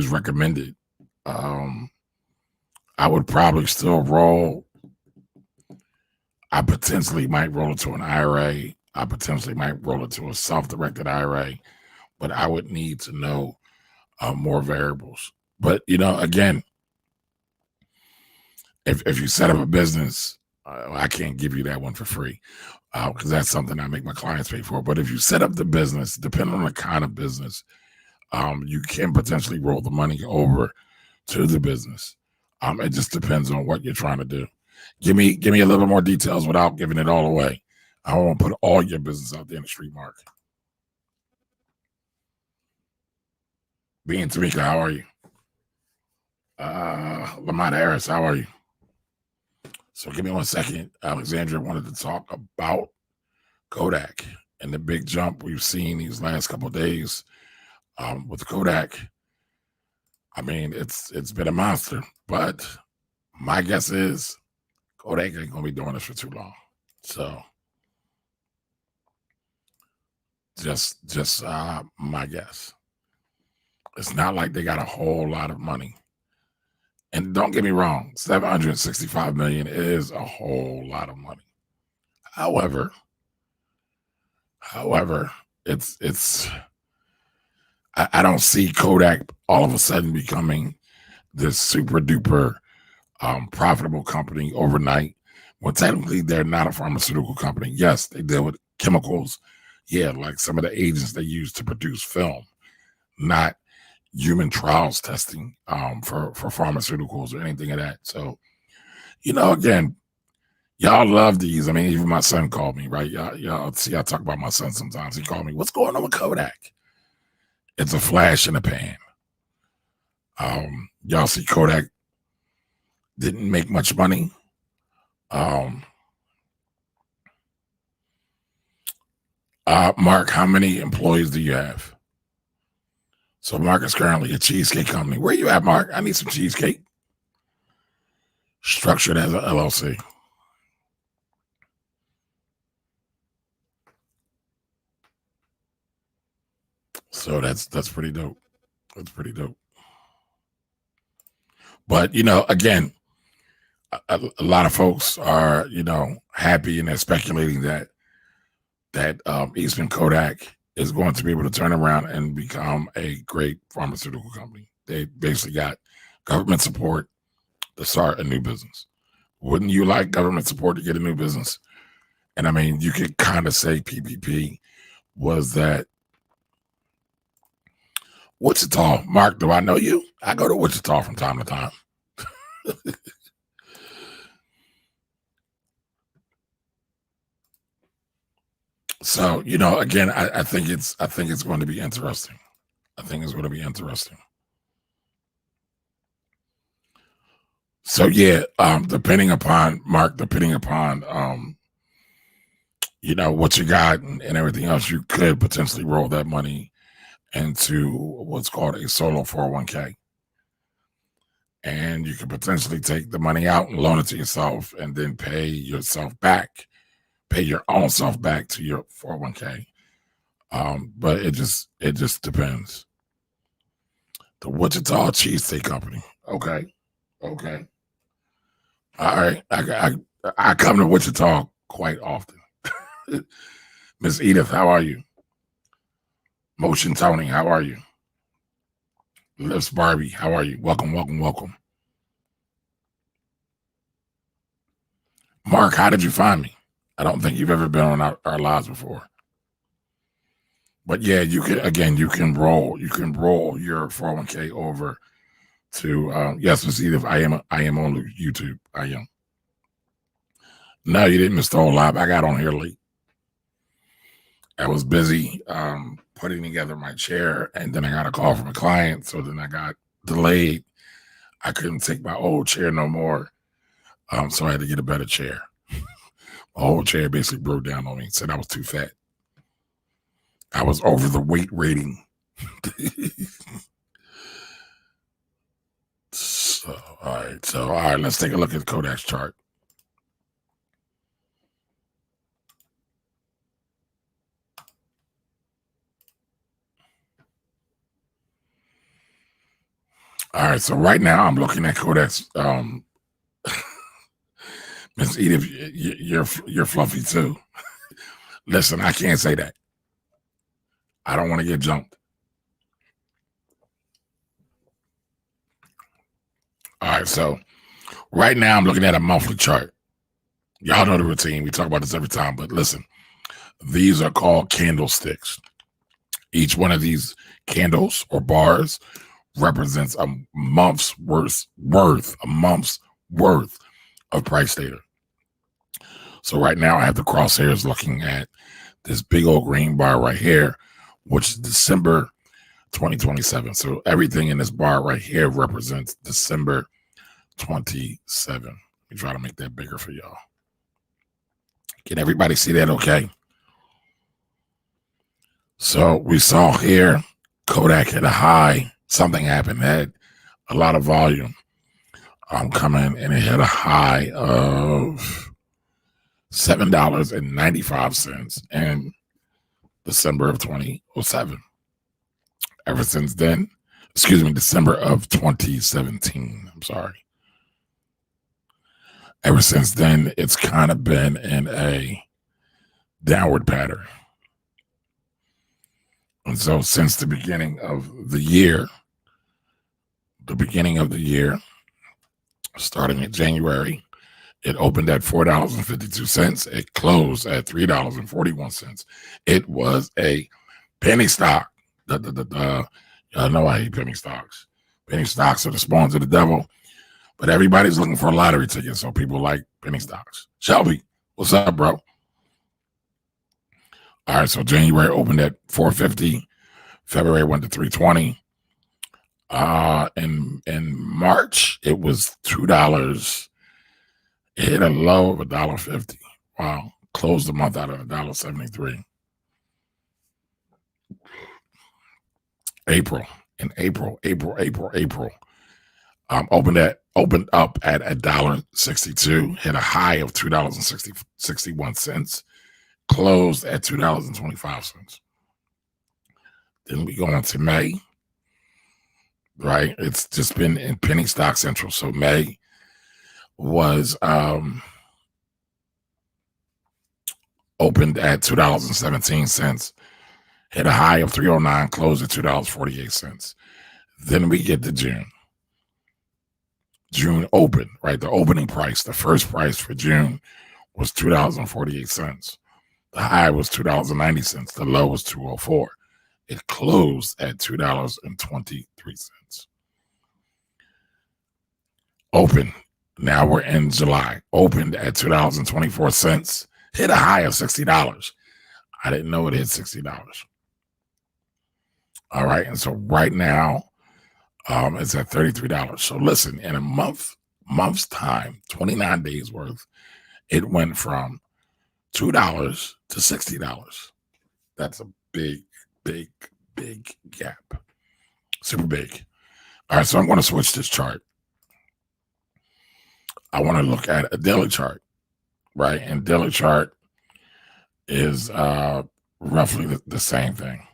recommend it. I would probably still roll. I potentially might roll it to an IRA. I potentially might roll it to a self-directed IRA, but I would need to know more variables. But again, if you set up a business, I can't give you that one for free because that's something I make my clients pay for. But if you set up the business, depending on the kind of business, you can potentially roll the money over to the business. It just depends on what you're trying to do. Give me a little bit more details without giving it all away. I don't want to put all your business out there in the street market. Being Tamika, how are you? Lamont Harris, how are you? So give me 1 second. Alexandria wanted to talk about Kodak and the big jump we've seen these last couple of days with Kodak. I mean, it's been a monster, but my guess is Kodak ain't gonna be doing this for too long. So just my guess. It's not like they got a whole lot of money. And don't get me wrong, 765 million is a whole lot of money. However, it's I don't see Kodak all of a sudden becoming this super duper profitable company overnight. Well, technically, they're not a pharmaceutical company. Yes, they deal with chemicals. Yeah, like some of the agents they use to produce film, not human trials testing for pharmaceuticals or anything of that. So, again, y'all love these. I mean, even my son called me, right? Y'all see, I talk about my son sometimes. He called me, what's going on with Kodak? It's a flash in the pan. Y'all see Kodak didn't make much money. Mark, how many employees do you have? So Mark is currently a cheesecake company. Where you at, Mark? I need some cheesecake. Structured as an LLC. So that's pretty dope. That's pretty dope. But again, a lot of folks are happy and they're speculating that Eastman Kodak is going to be able to turn around and become a great pharmaceutical company. They basically got government support to start a new business. Wouldn't you like government support to get a new business? And I mean, you could kind of say PPP was that. Wichita, Mark, do I know you? I go to Wichita from time to time. So, again, I think it's going to be interesting. I think it's going to be interesting. So yeah, depending upon Mark, what you got and everything else, you could potentially roll that money into what's called a solo 401k. and you can potentially take the money out and loan it to yourself and then pay yourself back, pay your own self back to your 401k. But it just depends. The Wichita Cheesesteak Company. Okay. Okay. All right. I come to Wichita quite often. Miss Edith, how are you? Motion Tony, how are you? Lips Barbie, how are you? Welcome, welcome, welcome. Mark, how did you find me? I don't think you've ever been on our lives before. But yeah, you can roll your 401k over to yes, Miss Edith. I am on YouTube. I am. No, you didn't miss the whole live. I got on here late. I was busy putting together my chair, and then I got a call from a client, so then I got delayed. I couldn't take my old chair no more, so I had to get a better chair. My old chair basically broke down on me, said I was too fat. I was over the weight rating. So, all right, let's take a look at the Kodak's chart. All right, so right now I'm looking at Kodak's. Miss Edith, you're fluffy too. Listen, I can't say that. I don't want to get jumped. All right, so right now I'm looking at a monthly chart. Y'all know the routine. We talk about this every time, but listen, these are called candlesticks. Each one of these candles or bars represents a month's worth of price data. So right now I have the crosshairs looking at this big old green bar right here, which is December 2027. So everything in this bar right here represents December 27. Let me try to make that bigger for y'all. Can everybody see that okay? So we saw here Kodak hit a high. Something happened, had a lot of volume coming, and it hit a high of $7.95 in December of 2007. Ever since then, December of 2017. I'm sorry. Ever since then, it's kind of been in a downward pattern. And so since the beginning of the year, starting in January, it opened at $4.52. It closed at $3.41. It was a penny stock. Y'all know I hate penny stocks. Penny stocks are the spawns of the devil. But everybody's looking for a lottery ticket, so people like penny stocks. Shelby, what's up, bro? All right, so January opened at $4.50. February went to $3.20. In March, it was $2. It hit a low of $1.50. Wow. Closed the month out at $1.73. April. Opened up at $1.62, hit a high of $2.61, closed at $2.25. Then we go on to May, right? It's just been in penny stock central. So May was opened at $2.17, hit a high of $3.09, closed at $2.48. Then we get to June. June opened, right? The opening price, the first price for June was $2.48. The high was $2.90. The low was $2.04. It closed at $2.23. Open. Now we're in July. Opened at $2.24. Hit a high of $60. I didn't know it hit $60. All right. And so right now, it's at $33. So listen, in a month's time, 29 days worth, it went from $2 to $60. That's a big gap. Super big. All right, so I'm going to switch this chart. I want to look at a daily chart, right? And daily chart is roughly the same thing.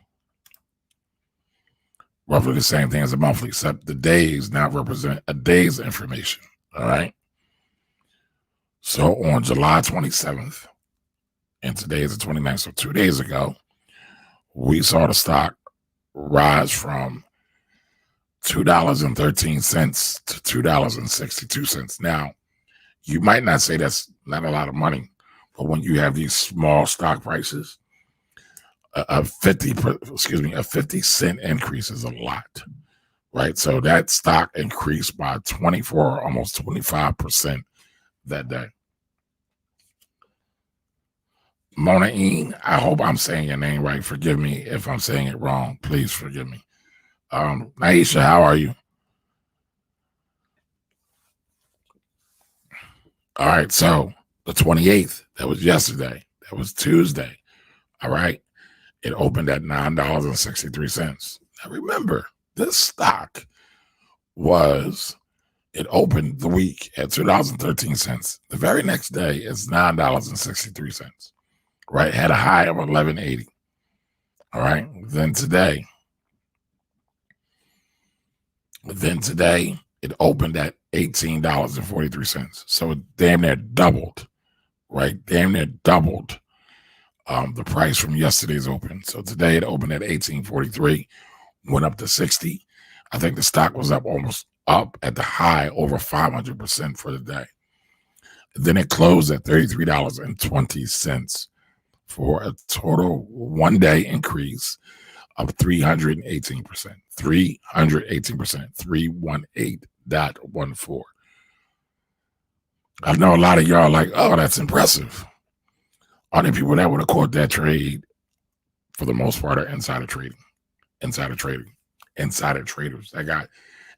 Roughly the same thing as a monthly, except the days now represent a day's information. All right. So on July 27th, and today is the 29th, so 2 days ago, we saw the stock rise from $2.13 to $2.62. Now, you might not say that's not a lot of money, but when you have these small stock prices, a 50-cent increase is a lot, right? So that stock increased by 24, almost 25% that day. Monaine, I hope I'm saying your name right. Forgive me if I'm saying it wrong. Please forgive me. Naisha, how are you? All right, so the 28th, that was yesterday. That was Tuesday. All right. It opened at $9.63. Now remember, this stock it opened the week at $2.13. The very next day, it's $9.63. Right? Had a high of $11.80. All right. Then today, it opened at $18.43. So it damn near doubled, right? Damn near doubled the price from yesterday's open. So today it opened at $18.43, went up to $60. I think the stock was almost up at the high over 500% for the day. Then it closed at $33.20 for a total one-day increase of 318%. 318%. 318.14. I know a lot of y'all are like, oh, that's impressive. All the people that would have caught that trade, for the most part, are insider traders. That got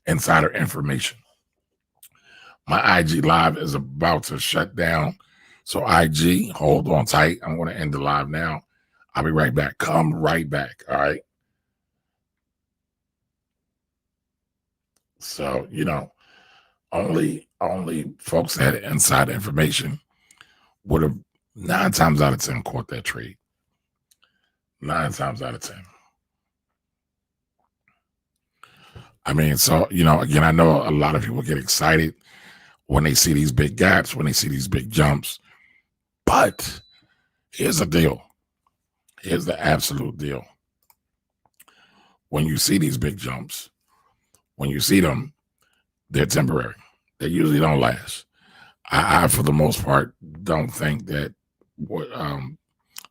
insider information. My IG live is about to shut down. So IG, hold on tight. I'm going to end the live now. I'll be right back. Come right back. All right. So, only folks that had inside information would have 9 times out of 10 caught that trade. 9 times out of 10. I mean, so, again, I know a lot of people get excited when they see these big gaps, when they see these big jumps. But here's the deal. Here's the absolute deal. When you see these big jumps, when you see them, they're temporary. They usually don't last. I for the most part, don't think that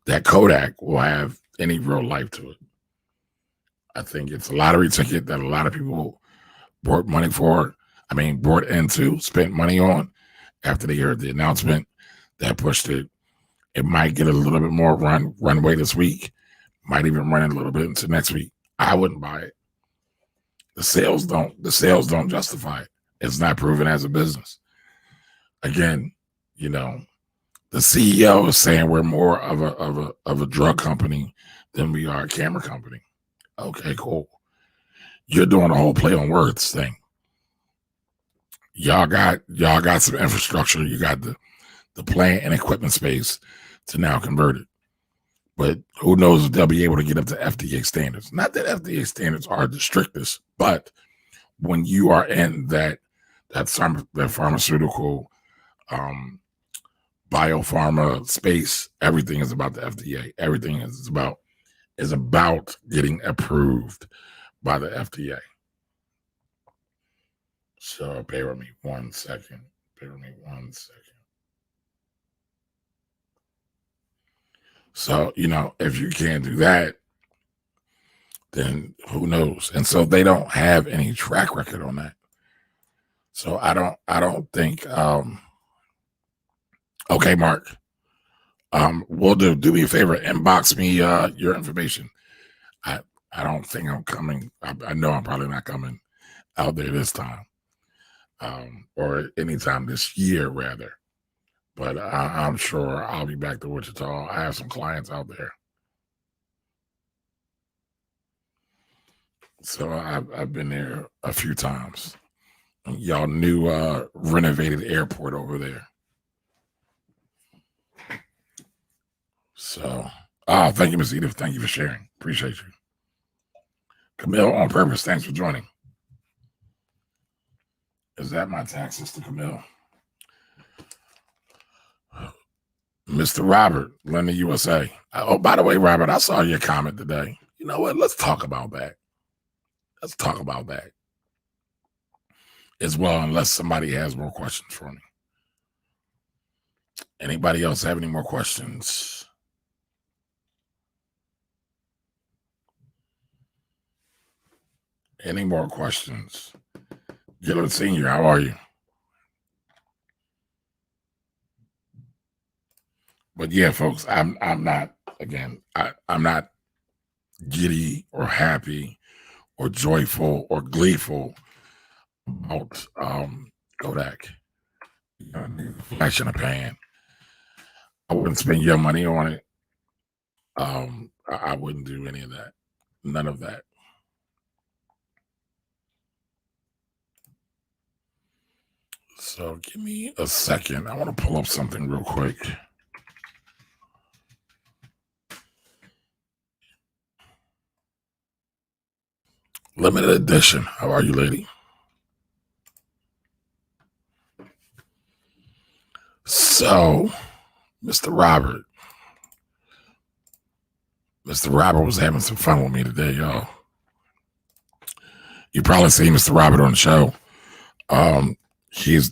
that Kodak will have any real life to it. I think it's a lottery ticket that a lot of people brought into, spent money on after they heard the announcement that pushed it. It might get a little bit more runway this week, might even run a little bit into next week. I wouldn't buy it. The sales don't justify it. It's not proven as a business. Again, the CEO is saying we're more of a drug company than we are a camera company. Okay, cool. You're doing a whole play on words thing. Y'all got some infrastructure. You got the plant and equipment space to now convert it. But who knows if they'll be able to get up to FDA standards. Not that FDA standards are the strictest, but when you are in that pharmaceutical, biopharma space, everything is about the FDA. Everything is about getting approved by the FDA. So bear with me 1 second. So, if you can't do that, then who knows? And so they don't have any track record on that. So I don't think, okay, Mark, we'll do me a favor, inbox me your information. I don't think I'm coming. I know I'm probably not coming out there this time, or anytime this year rather. But I'm sure I'll be back to Wichita. I have some clients out there. So I've been there a few times. y'all new renovated airport over there. So, thank you, Ms. Edith. Thank you for sharing. Appreciate you. Camille on purpose. Thanks for joining. Is that my tax sister, Camille? Mr. Robert, London, USA. Oh, by the way, Robert, I saw your comment today. You know what? Let's talk about that. Let's talk about that as well, unless somebody has more questions for me. Anybody else have any more questions? Any more questions? Gillard Senior, how are you? But yeah, folks, I'm not, again, I'm not giddy or happy or joyful or gleeful about Kodak. Flash in a pan. I wouldn't spend your money on it. I wouldn't do any of that. None of that. So give me a second. I want to pull up something real quick. Limited edition. How are you, lady? So, Mr. Robert was having some fun with me today, y'all. You probably see Mr. Robert on the show. He's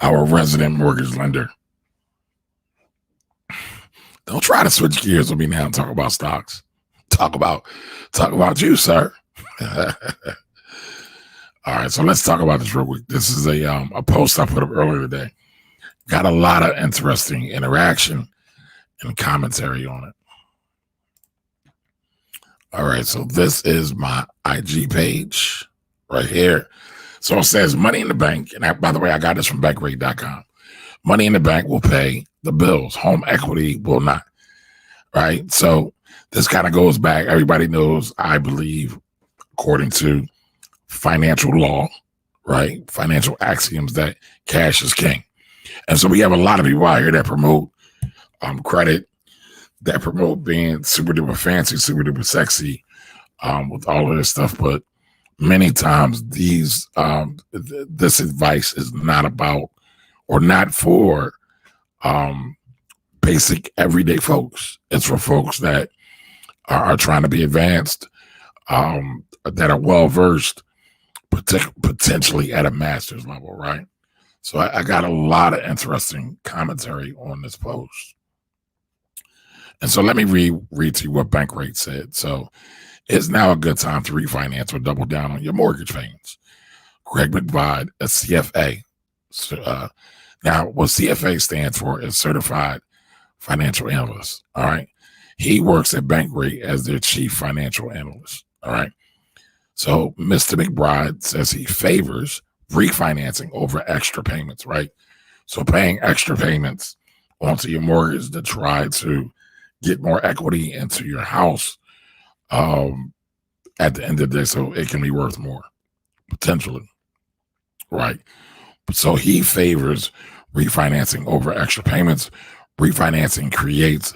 our resident mortgage lender. Don't try to switch gears with me now and talk about stocks. Talk about you, sir. All right, so let's talk about this real quick. This is a post I put up earlier today. Got a lot of interesting interaction and commentary on it. All right, so this is my IG page right here. So it says money in the bank. And by the way, I got this from bankrate.com. Money in the bank will pay the bills. Home equity will not. Right. So this kind of goes back. Everybody knows, I believe, according to financial law, right? Financial axioms, that cash is king. And so we have a lot of people out here that promote credit, that promote being super duper fancy, super duper sexy with all of this stuff. But many times this advice is not about, or not for basic everyday folks. It's for folks that are trying to be advanced, that are well versed, potentially at a master's level, right? So I got a lot of interesting commentary on this post. And so let me read to you what Bankrate said. So, it's now a good time to refinance or double down on your mortgage payments. Greg McBride, a CFA. Now, what CFA stands for is Certified Financial Analyst. All right. He works at Bankrate as their chief financial analyst. All right. So Mr. McBride says he favors refinancing over extra payments, right? So paying extra payments onto your mortgage to try to get more equity into your house at the end of the day, so it can be worth more, potentially, right? So he favors refinancing over extra payments. Refinancing creates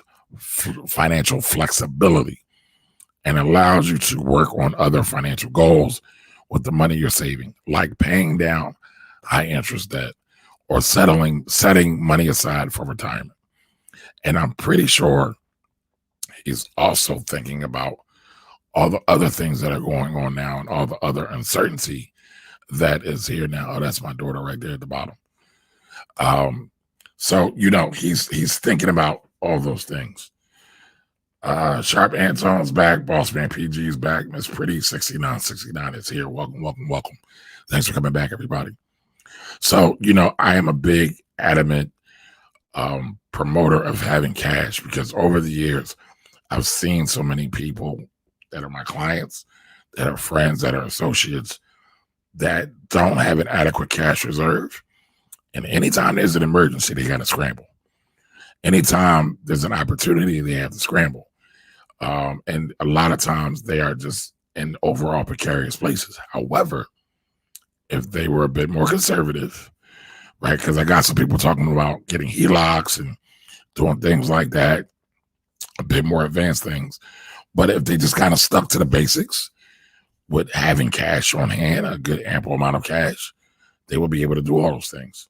financial flexibility and allows you to work on other financial goals with the money you're saving, like paying down high interest debt or setting money aside for retirement. And I'm pretty sure he's also thinking about all the other things that are going on now and all the other uncertainty that is here now. Oh, that's my daughter right there at the bottom. So, he's thinking about all those things. Sharp Anton's back. Boss Man PG is back. Miss Pretty 6969 is here. Welcome. Thanks for coming back, everybody. So, I am a big, adamant promoter of having cash, because over the years, I've seen so many people that are my clients, that are friends, that are associates, that don't have an adequate cash reserve. And anytime there's an emergency, they got to scramble. Anytime there's an opportunity, they have to scramble. And a lot of times they are just in overall precarious places. However, if they were a bit more conservative, right? Because I got some people talking about getting HELOCs and doing things like that, a bit more advanced things. But if they just kind of stuck to the basics with having cash on hand, a good ample amount of cash, they would be able to do all those things.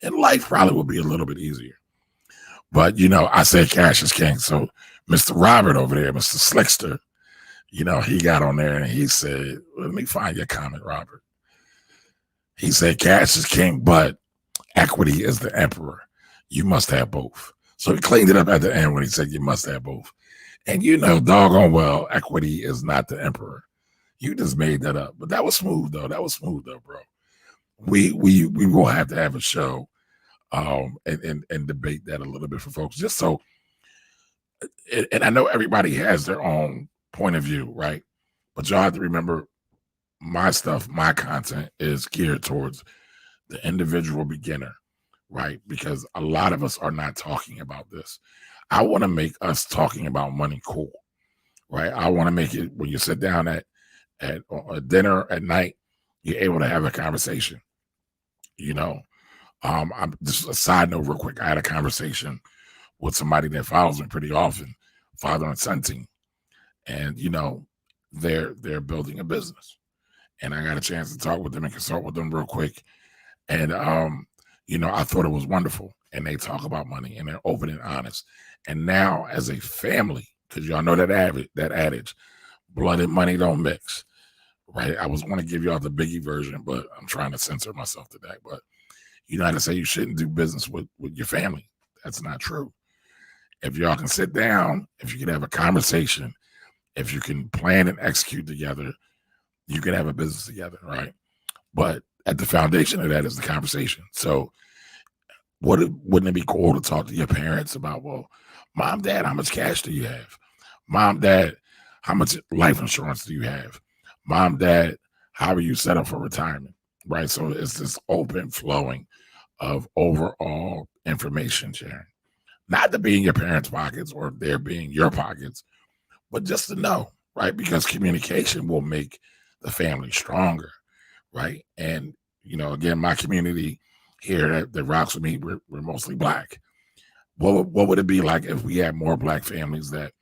And life probably would be a little bit easier. But, I said cash is king. So Mr. Robert over there, Mr. Slickster, he got on there and he said, let me find your comment, Robert. He said cash is king, but equity is the emperor. You must have both. So he cleaned it up at the end when he said you must have both. And doggone well, equity is not the emperor. You just made that up. But that was smooth though. Bro. We will have to have a show and debate that a little bit for folks. Just so, and I know everybody has their own point of view, right? But y'all have to remember my stuff, my content is geared towards the individual beginner, right? Because a lot of us are not talking about this. I want to make us talking about money cool, right? I want to make it when you sit down at a dinner at night, you're able to have a conversation. I'm just a side note real quick. I had a conversation with somebody that follows me pretty often, father and son team. And they're building a business. And I got a chance to talk with them and consult with them real quick. And I thought it was wonderful. And they talk about money and they're open and honest. And now as a family, because y'all know that adage, blood and money don't mix. Right. I was going to give y'all the Biggie version, but I'm trying to censor myself today. But you know how to say you shouldn't do business with your family. That's not true. If y'all can sit down, if you can have a conversation, if you can plan and execute together, you can have a business together, right? But at the foundation of that is the conversation. So wouldn't it be cool to talk to your parents about, well, mom, dad, how much cash do you have? Mom, dad, how much life insurance do you have? Mom, dad, how are you set up for retirement? Right? So it's this open flowing of overall information sharing. Not to be in your parents' pockets or there being your pockets, but just to know, right? Because communication will make the family stronger, right? And, again, my community here that rocks with me, we're mostly Black. What would it be like if we had more Black families that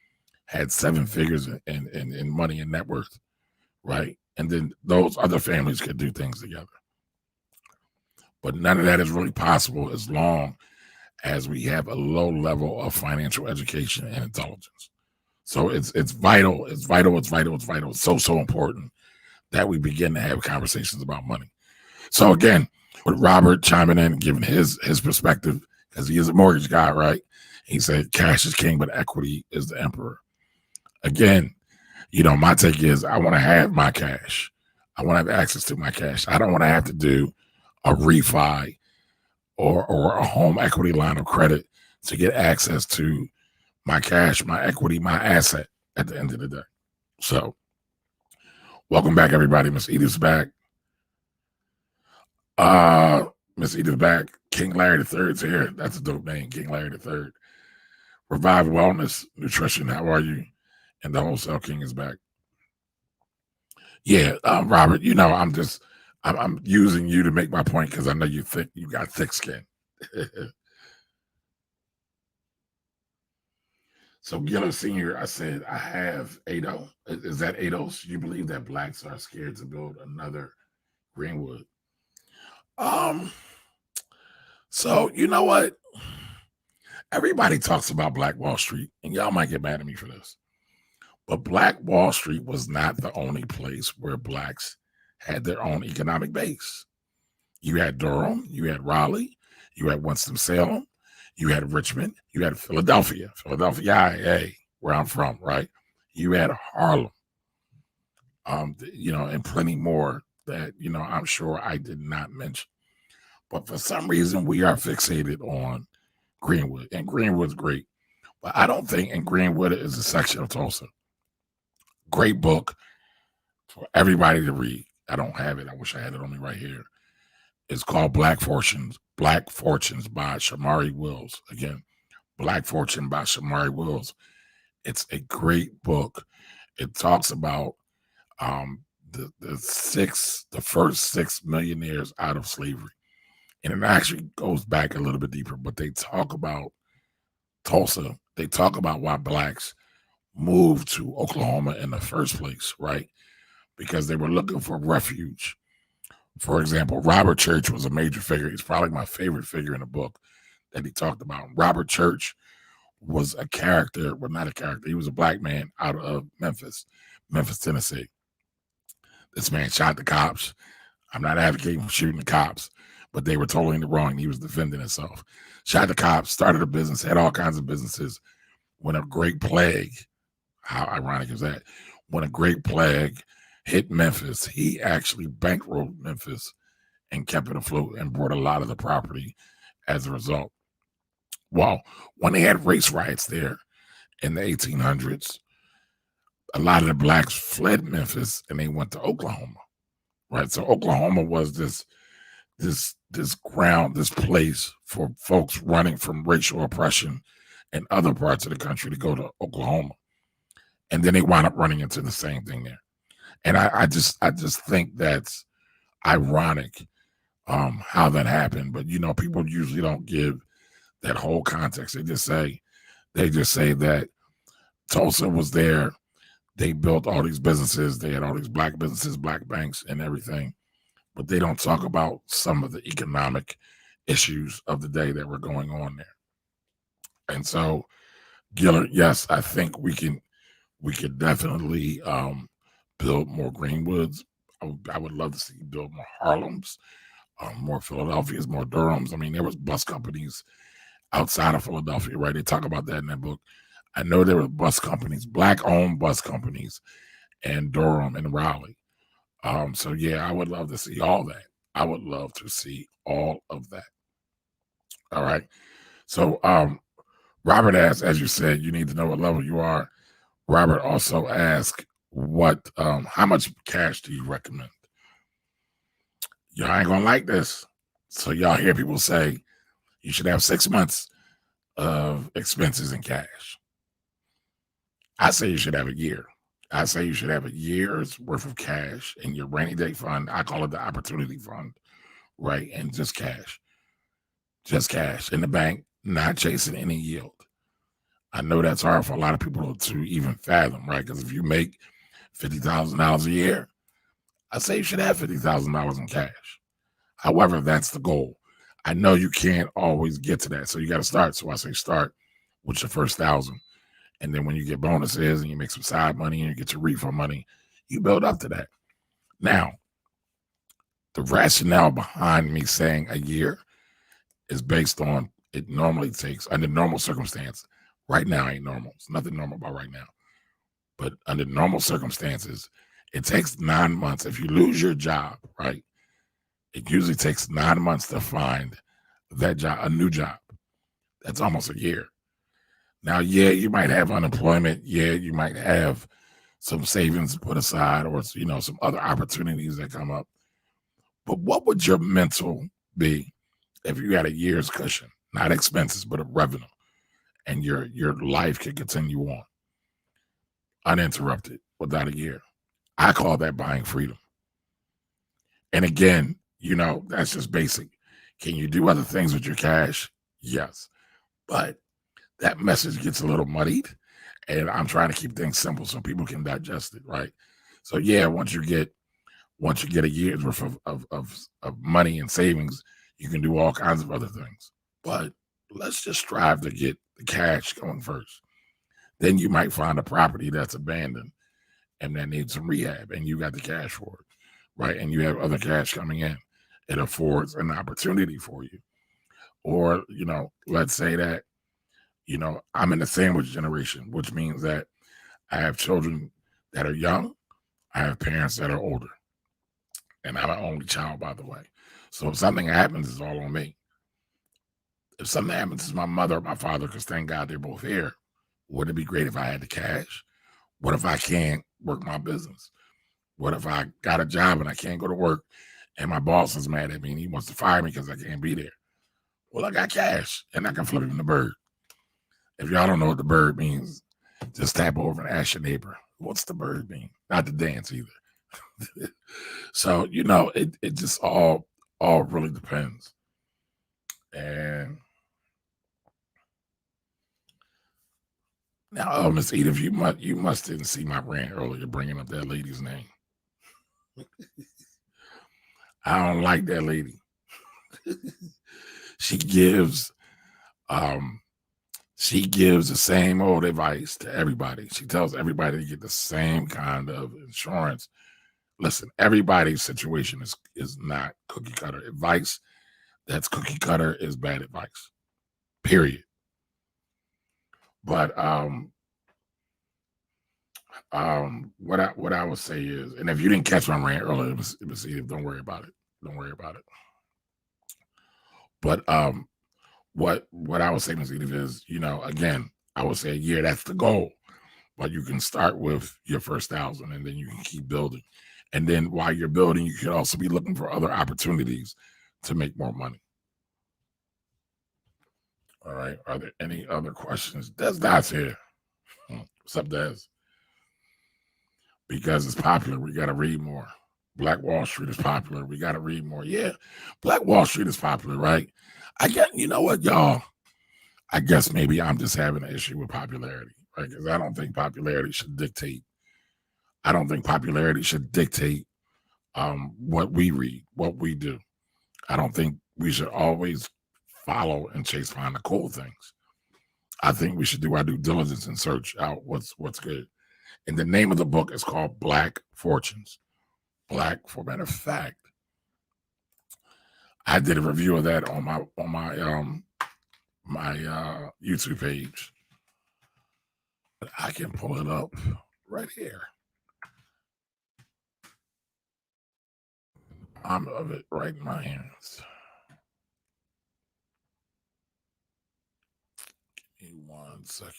had 7 figures in money and net worth, right? And then those other families could do things together. But none of that is really possible as long as we have a low level of financial education and intelligence. So it's vital. It's vital. It's so important that we begin to have conversations about money. So again, with Robert chiming in, giving his perspective, because he is a mortgage guy, right? He said cash is king, but equity is the emperor. Again, my take is I want to have my cash. I want to have access to my cash. I don't want to have to do a refi or a home equity line of credit to get access to my cash, my equity, my asset at the end of the day. So welcome back, everybody. Miss Edith's back. Miss Edith's back. King Larry III's here. That's a dope name, King Larry III. Revive Wellness, Nutrition, how are you? And the Wholesale King is back. Yeah, Robert, I'm using you to make my point because I know you got thick skin. So Gillis Senior, I said, I have ADO. Is that ADOS? You believe that Blacks are scared to build another Greenwood? So you know what? Everybody talks about Black Wall Street, and y'all might get mad at me for this. But Black Wall Street was not the only place where Blacks had their own economic base. You had Durham, you had Raleigh, you had Winston-Salem, you had Richmond, you had Philadelphia, hey, where I'm from, right? You had Harlem, and plenty more that, I'm sure I did not mention. But for some reason, we are fixated on Greenwood, and Greenwood's great. But I don't think in Greenwood is a section of Tulsa. Great book for everybody to read. I don't have it. I wish I had it on me right here. It's called Black Fortunes by Shamari Wills. Again, Black Fortune by Shamari Wills. It's a great book. It talks about the first 6 millionaires out of slavery. And it actually goes back a little bit deeper, but they talk about Tulsa. They talk about why blacks moved to Oklahoma in the first place, right? Because they were looking for refuge. For example, Robert Church was a major figure. He's probably my favorite figure in the book that he talked about. Robert Church was a character, well, not a character. He was a black man out of Memphis, Tennessee. This man shot the cops. I'm not advocating for shooting the cops, but they were totally in the wrong. He was defending himself. Shot the cops, started a business, had all kinds of businesses. When a great plague, how ironic is that? When a great plague hit Memphis, he actually bankrolled Memphis and kept it afloat and brought a lot of the property as a result. Well, when they had race riots there in the 1800s, a lot of the blacks fled Memphis and they went to Oklahoma, right? So Oklahoma was this ground, this place for folks running from racial oppression in other parts of the country to go to Oklahoma. And then they wound up running into the same thing there. And I just think that's ironic how that happened. But, people usually don't give that whole context. They just say that Tulsa was there. They built all these businesses. They had all these black businesses, black banks and everything. But they don't talk about some of the economic issues of the day that were going on there. And so, Gillard, yes, I think we could definitely build more Greenwoods. I would love to see you build more Harlems, more Philadelphias, more Durhams. I mean, there was bus companies outside of Philadelphia, right? They talk about that in that book. I know there were bus companies, black-owned bus companies in Durham and Raleigh. So, yeah, I would love to see all that. I would love to see all of that. All right. So, Robert asked, as you said, you need to know what level you are. Robert also asked, how much cash do you recommend? Y'all ain't gonna like this. So y'all hear people say you should have 6 months of expenses in cash. I say you should have a year. I say you should have a year's worth of cash in your rainy day fund. I call it the opportunity fund, right? And just cash in the bank, not chasing any yield. I know that's hard for a lot of people to even fathom, right? Because if you make $50,000 a year, I say you should have $50,000 in cash. However, that's the goal. I know you can't always get to that, so you got to start. So I say start with your first 1,000. And then when you get bonuses and you make some side money and you get your refund money, you build up to that. Now, the rationale behind me saying a year is based on it normally takes, under normal circumstances, right now ain't normal. There's nothing normal about right now. But under normal circumstances, it takes 9 months. If you lose your job, right, it usually takes 9 months to find that job, a new job. That's almost a year. Now, yeah, you might have unemployment. Yeah, you might have some savings put aside or, some other opportunities that come up. But what would your mental be if you had a year's cushion, not expenses, but a revenue, and your life could continue on uninterrupted without a year? I call that buying freedom. And again, that's just basic. Can you do other things with your cash? Yes. But that message gets a little muddied, and I'm trying to keep things simple so people can digest it, right? So yeah, once you get a year's worth of money and savings, you can do all kinds of other things. But let's just strive to get the cash going first. Then you might find a property that's abandoned and that needs some rehab, and you got the cash for it, right? And you have other cash coming in. It affords an opportunity for you. Or, let's say that, I'm in the sandwich generation, which means that I have children that are young. I have parents that are older. And I'm an only child, by the way. So if something happens, it's all on me. If something happens to my mother or my father, because thank God they're both here, wouldn't it be great if I had the cash? What if I can't work my business? What if I got a job and I can't go to work and my boss is mad at me and he wants to fire me because I can't be there? Well, I got cash and I can flip it in the bird. If y'all don't know what the bird means, just tap over and ask your neighbor, what's the bird mean? Not the dance either. So, it just all really depends. And now, Miss Edith, you must didn't see my rant earlier bringing up that lady's name. I don't like that lady. She gives um she gives the same old advice to everybody. She tells everybody to get the same kind of insurance. Listen, everybody's situation is not cookie cutter. Advice that's cookie cutter is bad advice. Period. But what I would say is, and if you didn't catch my rant earlier, Miss Edith, don't worry about it. Don't worry about it. But what I would say, Miss Edith, is, again, I would say a year, that's the goal. But you can start with your first 1,000 and then you can keep building. And then while you're building, you could also be looking for other opportunities to make more money. All right. Are there any other questions? Des Dot's here. What's up, Des? Because it's popular, we got to read more. Black Wall Street is popular. We got to read more. Yeah, Black Wall Street is popular, right? You know what, y'all? I guess maybe I'm just having an issue with popularity, right? Because I don't think popularity should dictate. I don't think popularity should dictate what we read, what we do. I don't think we should always follow and chase behind the cool things. I think we should do our due diligence and search out what's good. And the name of the book is called Black Fortunes. Black, for matter of fact, I did a review of that on my YouTube page. I can pull it up right here. I'm of it right in my hands. Give me 1 second.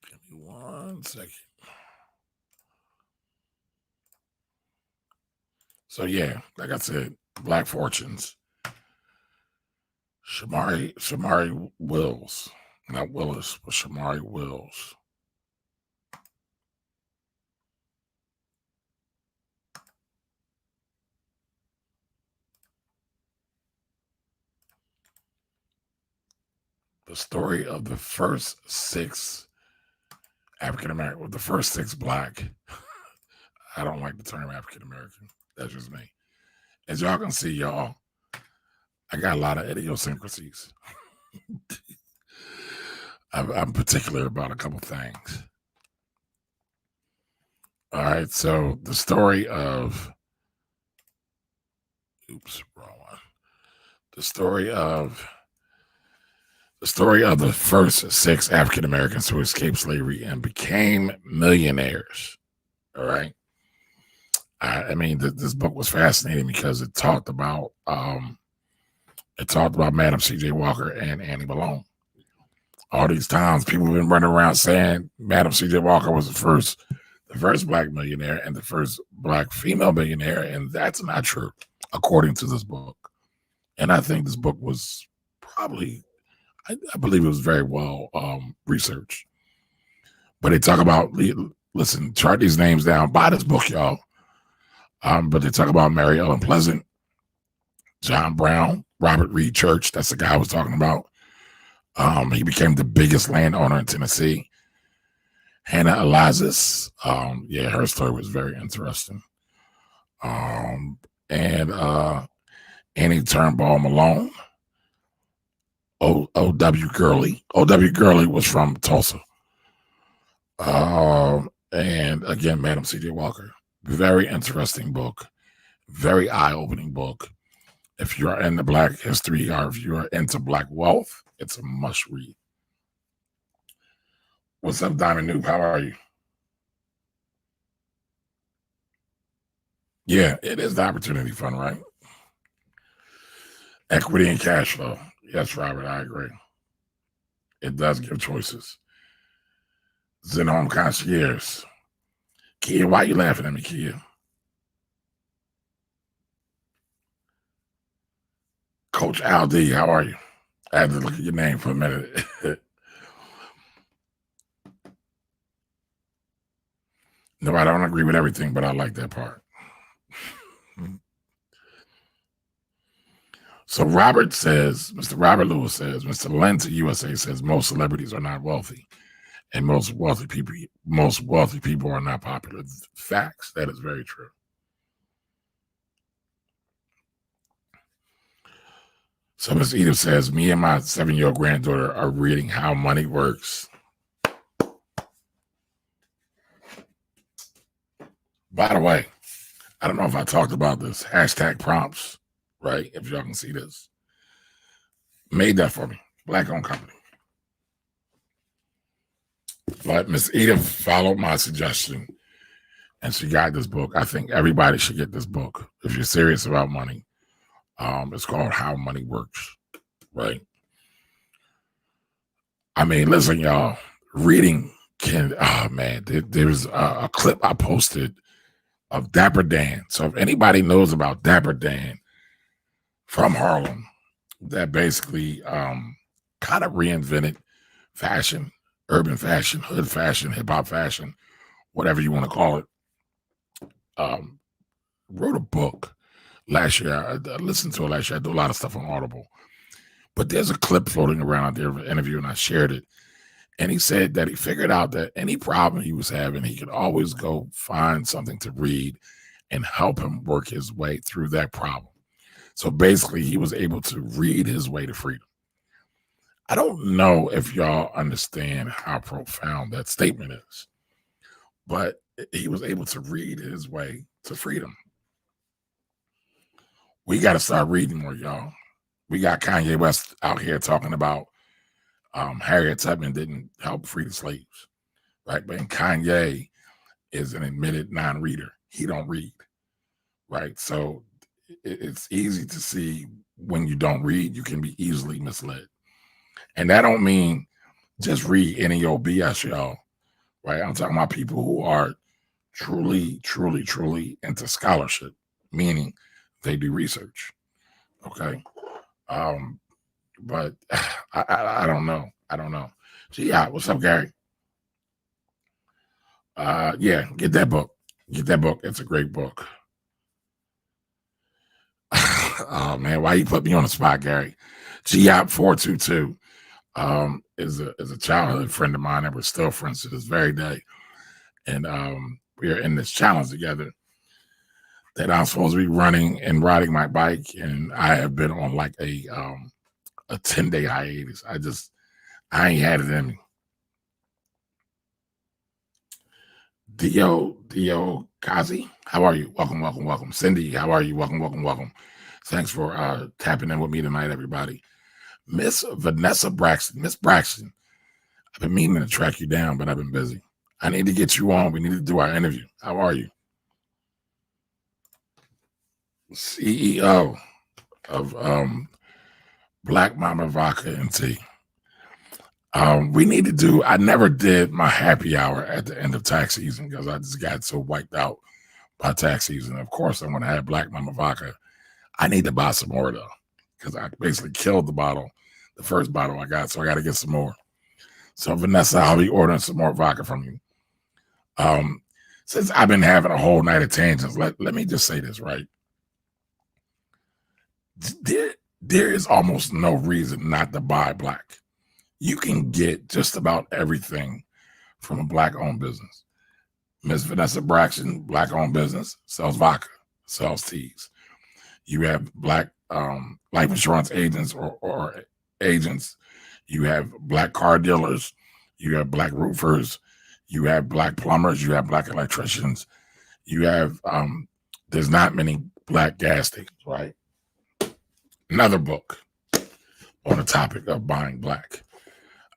Give me 1 second. So yeah, like I said, Black Fortunes. Shamari Wills. Not Willis, but Shamari Wills. The story of the first 6 African American, the first 6 Black. I don't like the term African American. That's just me. As y'all can see, y'all, I got a lot of idiosyncrasies. I'm particular about a couple things. All right, so the story of, wrong one. The story of the first 6 African Americans who escaped slavery and became millionaires. All right. I mean, this book was fascinating because it talked about Madam C.J. Walker and Annie Malone. All these times, people have been running around saying Madam C.J. Walker was the first Black millionaire and the first Black female millionaire, and that's not true, according to this book. And I think this book was probably, I believe it was very well researched. But they talk about, listen, chart these names down, buy this book, y'all. But they talk about Mary Ellen Pleasant, John Brown, Robert Reed Church. That's the guy I was talking about. He became the biggest landowner in Tennessee. Hannah Elizis. Her story was very interesting. And Annie Turnbull Malone. O.W. Gurley. O.W. Gurley was from Tulsa. And again, Madam C.J. Walker. Very interesting book. Very eye-opening book. If you're into Black history or if you're into Black wealth, it's a must read. What's up, Diamond Noob? How are you? Yeah, it is the opportunity fund, right? Equity and cash flow. Yes, Robert, I agree. It does give choices. Zen Home Concierge. Kia, why are you laughing at me, Kia? Coach Al D, how are you? I had to look at your name for a minute. No, I don't agree with everything, but I like that part. So Robert says, Mr. Robert Lewis says, Mr. Lent to USA says most celebrities are not wealthy, and most wealthy people are not popular. Facts. That is very true. So Ms. Edith says, me and my 7-year-old granddaughter are reading How Money Works. By the way, I don't know if I talked about this. Hashtag prompts, right? If y'all can see this. Made that for me. Black-owned company. But Ms. Edith followed my suggestion, and she got this book. I think everybody should get this book if you're serious about money. It's called How Money Works, right? I mean, listen, y'all, reading can, oh man, there's a clip I posted of Dapper Dan. So if anybody knows about Dapper Dan from Harlem, that basically kind of reinvented fashion, urban fashion, hood fashion, hip hop fashion, whatever you want to call it. Wrote a book last year. I listened to it last year. I do a lot of stuff on Audible. But there's a clip floating around out there of an interview, and I shared it. And he said that he figured out that any problem he was having, he could always go find something to read and help him work his way through that problem. So basically, he was able to read his way to freedom. I don't know if y'all understand how profound that statement is, but he was able to read his way to freedom. We got to start reading more, y'all. We got Kanye West out here talking about Harriet Tubman didn't help free the slaves, right? But Kanye is an admitted non-reader. He don't read, right? So it's easy to see when you don't read, you can be easily misled. And that don't mean just read any old BS, y'all, right? I'm talking about people who are truly, truly, truly into scholarship, meaning they do research, okay? But I don't know. I don't know. So yeah, what's up, Gary? Yeah, get that book. Get that book. It's a great book. Oh man, why you put me on the spot, Gary? GIOP422 is a childhood friend of mine that we're still friends to this very day. And we are in this challenge together that I'm supposed to be running and riding my bike, and I have been on like a 10-day hiatus. I ain't had it in me. Dio Kazi, how are you? Welcome, welcome, welcome. Cindy, how are you? Welcome, welcome, welcome. Thanks for tapping in with me tonight, everybody. Miss Vanessa Braxton. Miss Braxton, I've been meaning to track you down, but I've been busy. I need to get you on. We need to do our interview. How are you? CEO of Black Mama Vodka and Tea. We need to do, I never did my happy hour at the end of tax season because I just got so wiped out by tax season. Of course, I'm going to have Black Mama Vodka. I need to buy some more though, because I basically killed the first bottle I got, so I got to get some more. So Vanessa, I'll be ordering some more vodka from you. Since I've been having a whole night of tangents, let me just say this, right? There is almost no reason not to buy black. You can get just about everything from a black-owned business. Ms. Vanessa Braxton, black-owned business, sells vodka, sells teas. You have black life insurance agents or agents. You have black car dealers. You have black roofers. You have black plumbers. You have black electricians. You have, there's not many black gas stations, right? Another book on the topic of buying black.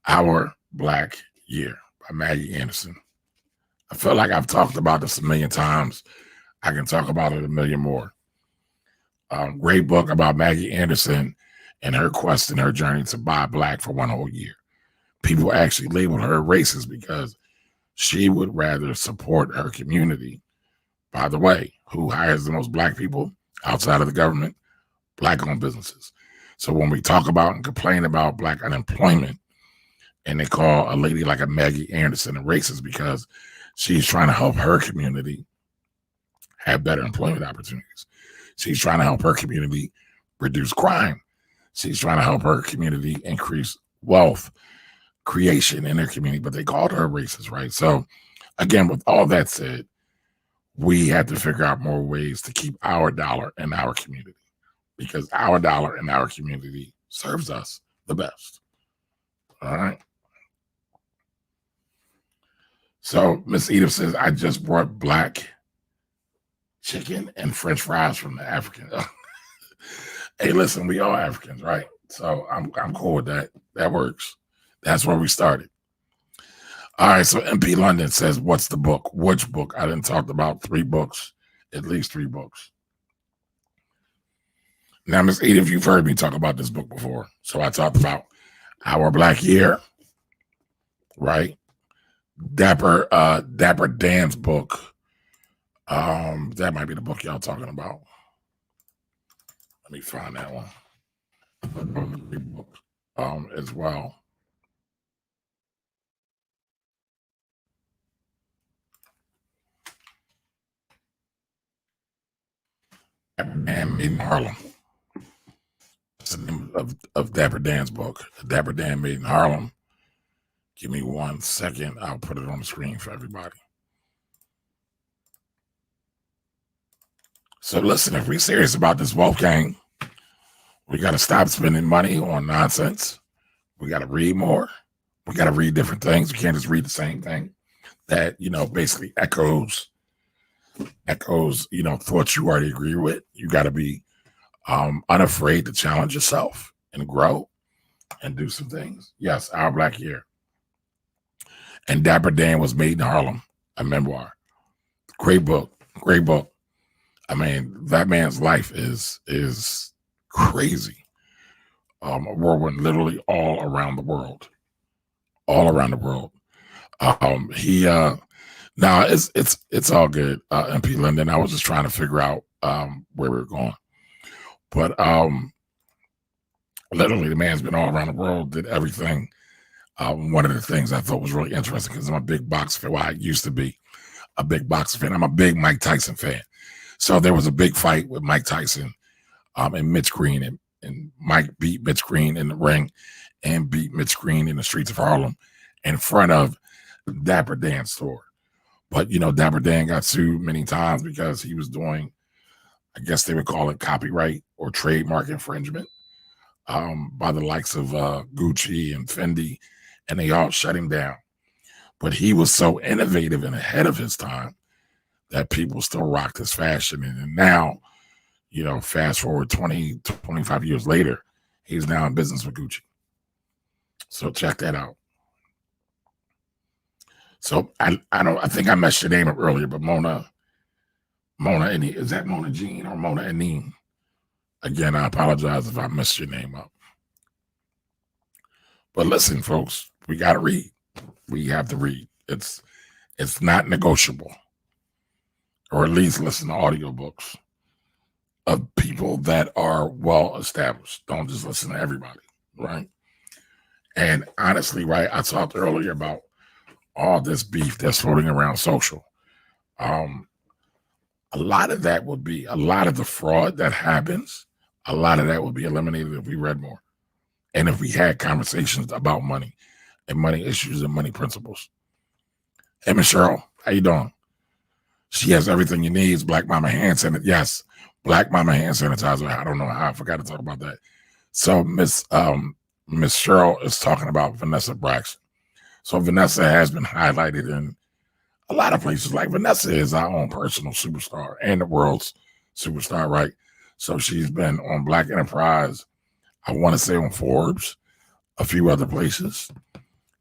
Our Black Year by Maggie Anderson. I feel like I've talked about this a million times. I can talk about it a million more. Great book about Maggie Anderson and her quest and her journey to buy black for one whole year. People actually labeled her racist because she would rather support her community. By the way, who hires the most black people outside of the government? Black-owned businesses. So when we talk about and complain about black unemployment, and they call a lady like a Maggie Anderson a racist because She's trying to help her community have better employment opportunities. She's trying to help her community reduce crime. She's trying to help her community increase wealth creation in their community, but they called her racist, right? So, again, with all that said, we have to figure out more ways to keep our dollar in our community because our dollar in our community serves us the best. All right. So Miss Edith says, I just brought black chicken and French fries from the African. Hey, listen, we all Africans, right? So I'm cool with that. That works. That's where we started. All right. So MP London says, what's the book? Which book? I didn't talk about 3 books, at least 3 books. Now, Miss Edith, you've heard me talk about this book before. So I talked about Our Black Year, right? Dapper Dan's book. That might be the book y'all talking about. Let me find that one. As well. Man Made in Harlem. That's the name of Dapper Dan's book. Dapper Dan Made in Harlem. Give me 1 second. I'll put it on the screen for everybody. So listen, if we're serious about this wealth gang, we got to stop spending money on nonsense. We got to read more. We got to read different things. We can't just read the same thing that, basically echoes, thoughts you already agree with. You got to be unafraid to challenge yourself and grow and do some things. Yes, Our Black Year. And Dapper Dan Was Made in Harlem, a memoir. Great book. Great book. I mean, that man's life is crazy. A whirlwind literally all around the world. All around the world. Now it's all good, MP Linden. I was just trying to figure out where we were going. But literally the man's been all around the world, did everything. One of the things I thought was really interesting because I'm a big boxer fan. Well, I used to be a big boxer fan. I'm a big Mike Tyson fan. So there was a big fight with Mike Tyson and Mitch Green, and Mike beat Mitch Green in the ring and beat Mitch Green in the streets of Harlem in front of Dapper Dan's store. But, Dapper Dan got sued many times because he was doing, I guess they would call it copyright or trademark infringement by the likes of Gucci and Fendi, and they all shut him down. But he was so innovative and ahead of his time that people still rocked his fashion. And now, fast forward 20, 25 years later, he's now in business with Gucci. So check that out. So I think I messed your name up earlier, but Mona, is that Mona Jean or Mona Anine? Again, I apologize if I messed your name up. But listen, folks, we got to read. We have to read. It's not negotiable. Or at least listen to audiobooks of people that are well established. Don't just listen to everybody, right? And honestly, right, I talked earlier about all this beef that's floating around social. A lot of that would be, a lot of the fraud that happens, a lot of that would be eliminated if we read more. And if we had conversations about money and money issues and money principles. Hey, Miss Cheryl, how you doing? She has everything you need. Black Mama hand sanitizer. Yes, Black Mama hand sanitizer. I don't know how I forgot to talk about that. So Miss Cheryl is talking about Vanessa Braxton. So Vanessa has been highlighted in a lot of places. Like Vanessa is our own personal superstar and the world's superstar, right? So she's been on Black Enterprise. I want to say on Forbes, a few other places.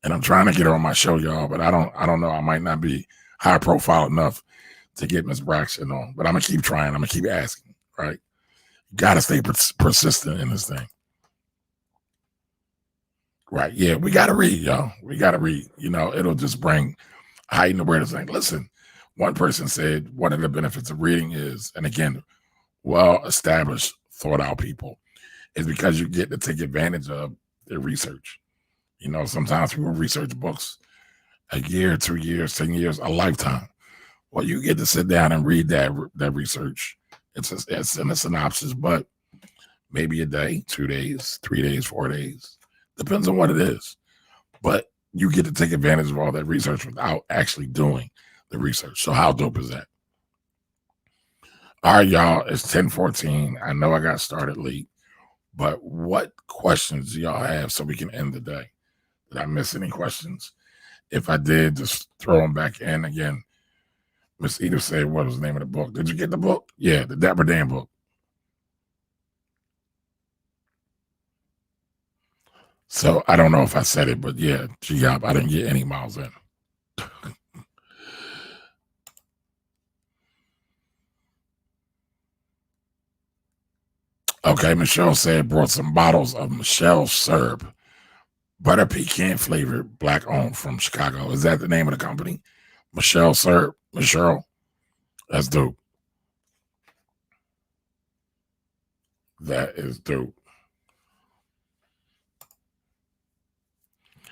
And I'm trying to get her on my show, y'all, but I don't know. I might not be high profile enough to get Miss Braxton on, but I'm gonna keep trying. I'm gonna keep asking, right? You gotta stay persistent in this thing. Right. Yeah, we got to read, y'all. We got to read. It'll just bring heightened awareness. Like, listen, one person said one of the benefits of reading is, and again, well-established, thought-out people, is because you get to take advantage of their research. Sometimes people research books a year, 2 years, 10 years, a lifetime. Well, you get to sit down and read that research. It's in a synopsis, but maybe a day, 2 days, 3 days, 4 days, depends on what it is. But you get to take advantage of all that research without actually doing the research. So how dope is that? All right, y'all, it's 10:14. I know I got started late, but what questions do y'all have so we can end the day? Did I miss any questions? If I did, just throw them back in again. Miss Edith said, what was the name of the book? Did you get the book? Yeah, the Dapper Dan book. So I don't know if I said it, but yeah, G-Hop, I didn't get any miles in. Okay, Michelle said brought some bottles of Michelle Syrup, butter pecan flavored, black owned from Chicago. Is that the name of the company? Michelle Syrup? Michelle? That's dope. That is dope.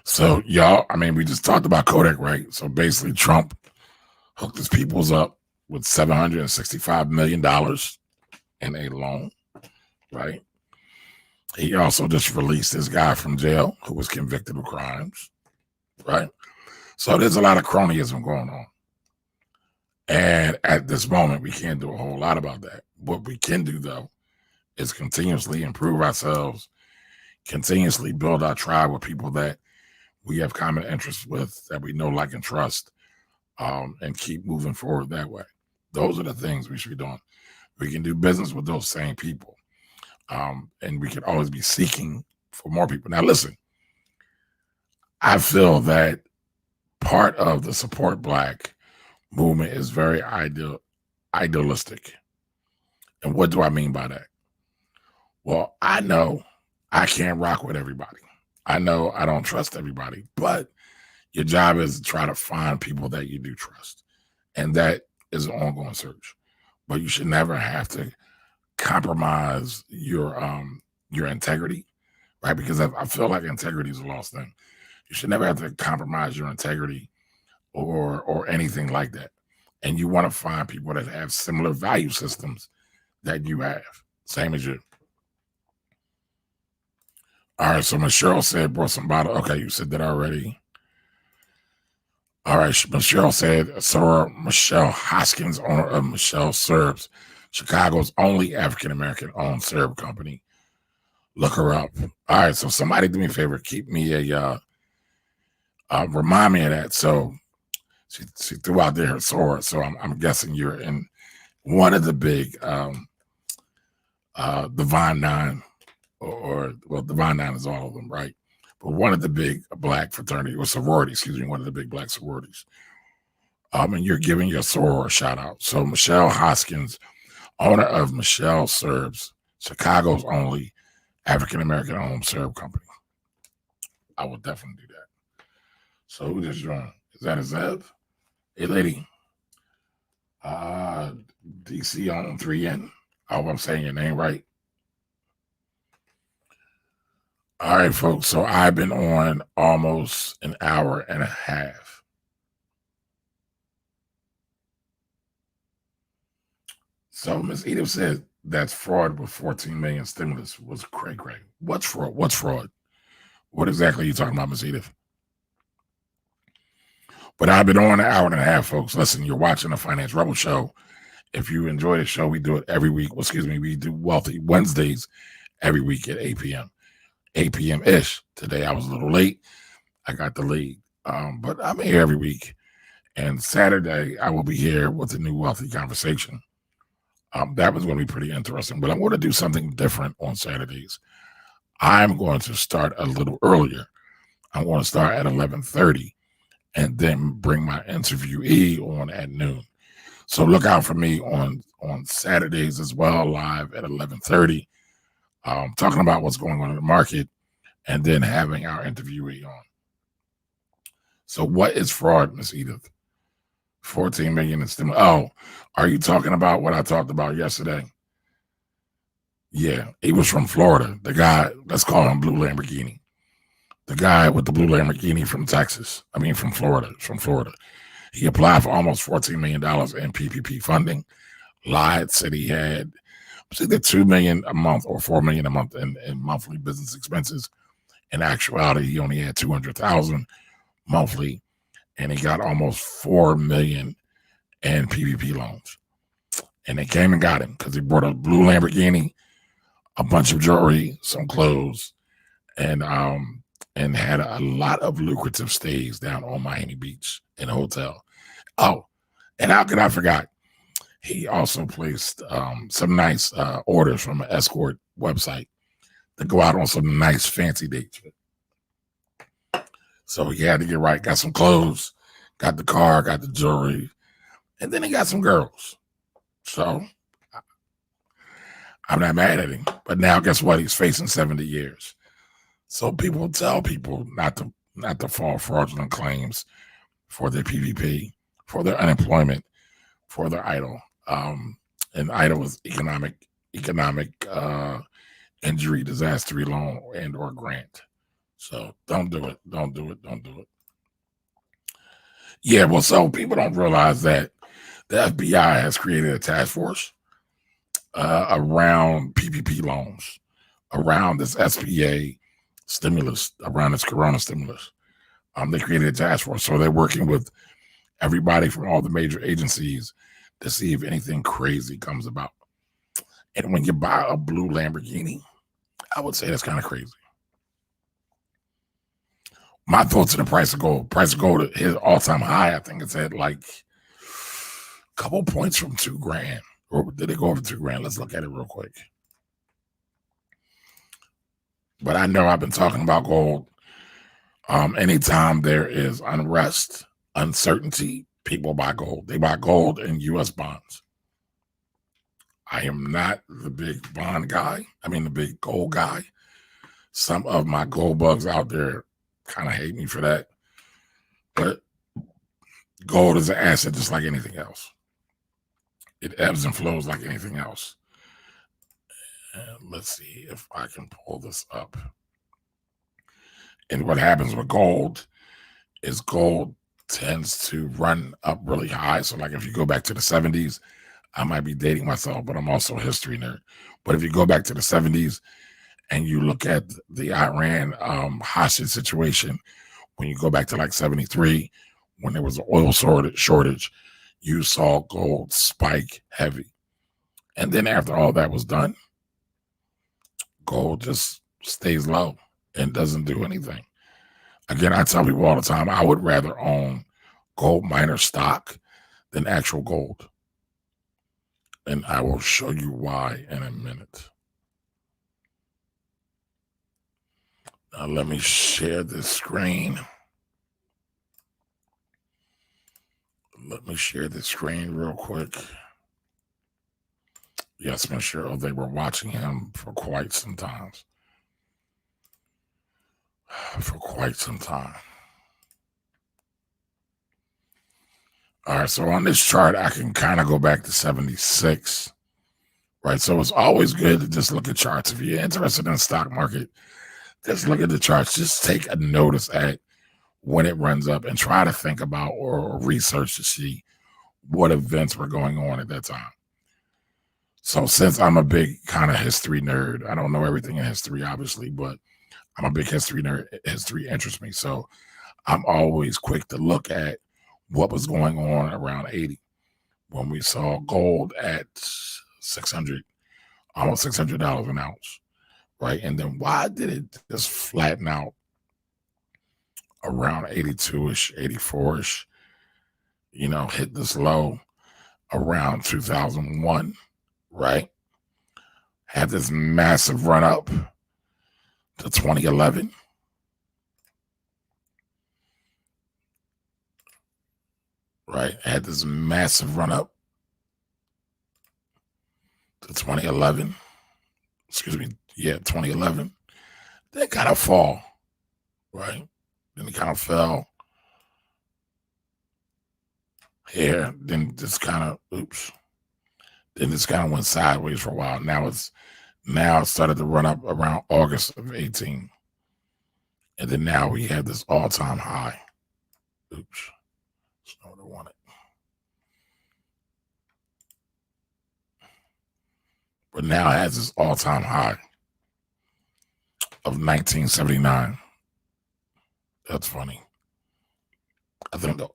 So, y'all, I mean, we just talked about Kodak, right? So basically, Trump hooked his peoples up with $765 million in a loan, right? He also just released this guy from jail who was convicted of crimes, right? So there's a lot of cronyism going on. And at this moment, we can't do a whole lot about that. What we can do, though, is continuously improve ourselves, continuously build our tribe with people that we have common interests with, that we know, like, and trust, and keep moving forward that way. Those are the things we should be doing. We can do business with those same people. And we can always be seeking for more people. Now, listen, I feel that part of the Support Black movement is very idealistic. And what do I mean by that? Well, I know I can't rock with everybody. I know I don't trust everybody, but your job is to try to find people that you do trust. And that is an ongoing search. But you should never have to compromise your integrity, right? Because I feel like integrity is a lost thing. You should never have to compromise your integrity or anything like that. And you want to find people that have similar value systems that you have, same as you. All right, so Michelle said brought some bottle. Okay, you said that already. All right, Michelle said, Sarah Michelle Hoskins, owner of Michelle Syrups, Chicago's only African-American owned syrup company. Look her up. All right, so somebody do me a favor, keep me remind me of that. So she threw out there her sword. So I'm guessing you're in one of the big Divine Nine, or well, Divine Nine is all of them, right? But one of the big black fraternity or sorority, one of the big black sororities. And you're giving your soror a shout out. So Michelle Hoskins, owner of Michelle Syrups, Chicago's only African-American owned syrup company. I would definitely do that. So who just joined? Is that a Zev? Hey, lady. DC on 3N. I hope I'm saying your name right. All right, folks. So I've been on almost an hour and a half. So Ms. Edith said that's fraud with 14 million stimulus was cray. What's fraud? What's fraud? What exactly are you talking about, Ms. Edith? But I've been on an hour and a half, folks. Listen, you're watching the Finance Rebel Show. If you enjoy the show, we do it every week. Well, excuse me, we do Wealthy Wednesdays every week at 8 p.m. 8 p.m.-ish. Today I was a little late. I got the lead. But I'm here every week. And Saturday, I will be here with a new Wealthy Conversation. That was going to be pretty interesting. But I'm going to do something different on Saturdays. I'm going to start a little earlier. I'm going to start at 11:30 and then bring my interviewee on at noon. So look out for me on Saturdays as well, live at 11:30. Talking about what's going on in the market, and then having our interviewee on. So what is fraud, Miss Edith? 14 million in stimulus. Oh, are you talking about what I talked about yesterday? Yeah, he was from Florida. The guy, let's call him Blue Lamborghini. The guy with the blue Lamborghini from Texas, from Florida. He applied for almost $14 million in PPP funding, lied, said he had either $2 million a month or $4 million a month in monthly business expenses. In actuality, he only had $200,000 monthly, and he got almost $4 million in PPP loans. And they came and got him because he brought a blue Lamborghini, a bunch of jewelry, some clothes, and had a lot of lucrative stays down on Miami Beach in a hotel. Oh, and how could I forget? He also placed some nice orders from an escort website to go out on some nice fancy dates. So he had to get right, got some clothes, got the car, got the jewelry, and then he got some girls. So I'm not mad at him. But now guess what? He's facing 70 years. So people tell people not to file fraudulent claims for their PPP, for their unemployment, for their EIDL. And EIDL is economic injury, disaster loan, and or grant. So don't do it. Don't do it. Don't do it. Yeah, well, so people don't realize that the FBI has created a task force around PPP loans, around this SBA stimulus, around this Corona stimulus. They created a task force. So they're working with everybody from all the major agencies to see if anything crazy comes about. And when you buy a blue Lamborghini, I would say that's kind of crazy. My thoughts on the price of gold. Price of gold hit all-time high. I think it's at like a couple points from $2,000. Or did it go over $2,000? Let's look at it real quick. But I know I've been talking about gold. Anytime there is unrest, uncertainty, people buy gold. They buy gold in U.S. bonds. I am not the big bond guy. The big gold guy. Some of my gold bugs out there kind of hate me for that. But gold is an asset just like anything else. It ebbs and flows like anything else. And let's see if I can pull this up. And what happens with gold is gold tends to run up really high. So like if you go back to the 70s, I might be dating myself, but I'm also a history nerd. But if you go back to the 70s and you look at the Iran hostage situation, when you go back to like 73, when there was an oil shortage, you saw gold spike heavy. And then after all that was done, gold just stays low and doesn't do anything. Again, I tell people all the time, I would rather own gold miner stock than actual gold. And I will show you why in a minute. Now let me share this screen. Let me share the screen real quick. Yes, Miss Cheryl, they were watching him for quite some time. For quite some time. All right, so on this chart, I can kind of go back to 76, right? So it's always good to just look at charts. If you're interested in the stock market, just look at the charts. Just take a notice at when it runs up and try to think about or research to see what events were going on at that time. So since I'm a big kind of history nerd, I don't know everything in history, obviously, but I'm a big history nerd. History interests me. So I'm always quick to look at what was going on around 80 when we saw gold at 600, almost $600 an ounce, right? And then why did it just flatten out around 82-ish, 84-ish, hit this low around 2001, right? Had this massive run up to 2011. Right? Had this massive run up to 2011. Excuse me. Yeah, 2011. Then kind of fall, right? Then it kind of fell here. Then just kind of, Then this kind of went sideways for a while. Now it started to run up around August of 18. And then now we have this all-time high. Oops. That's not what I wanted. But now it has this all-time high of 1979. That's funny. I think the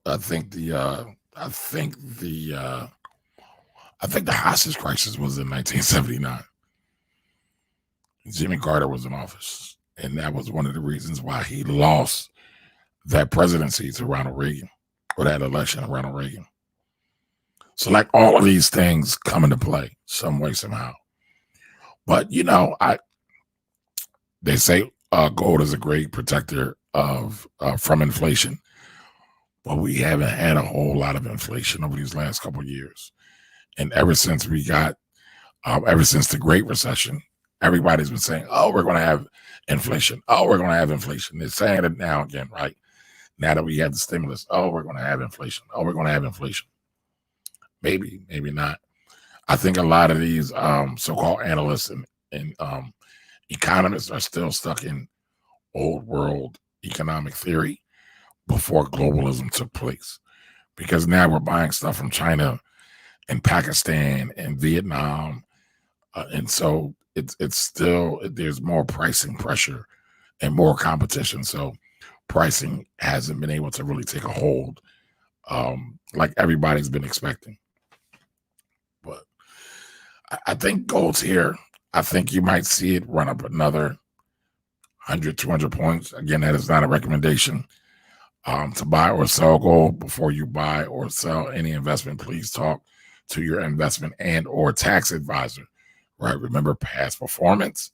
hostage crisis was in 1979. Jimmy Carter was in office, and that was one of the reasons why he lost that presidency to Ronald Reagan, or that election to Ronald Reagan. So, like, all of these things come into play some way, somehow. But they say gold is a great protector of from inflation, but we haven't had a whole lot of inflation over these last couple of years. And ever since the Great Recession, everybody's been saying, "Oh, we're going to have inflation. Oh, we're going to have inflation." They're saying it now again, right? Now that we have the stimulus, "Oh, we're going to have inflation. Oh, we're going to have inflation." Maybe, maybe not. I think a lot of these so-called analysts and economists are still stuck in old world economic theory before globalism took place, because now we're buying stuff from China and Pakistan and Vietnam, and so it's still, there's more pricing pressure and more competition. So pricing hasn't been able to really take a hold like everybody's been expecting. But I think gold's here. I think you might see it run up another 100, 200 points. Again, that is not a recommendation to buy or sell gold. Before you buy or sell any investment, please talk to your investment and or tax advisor, right? Remember, past performance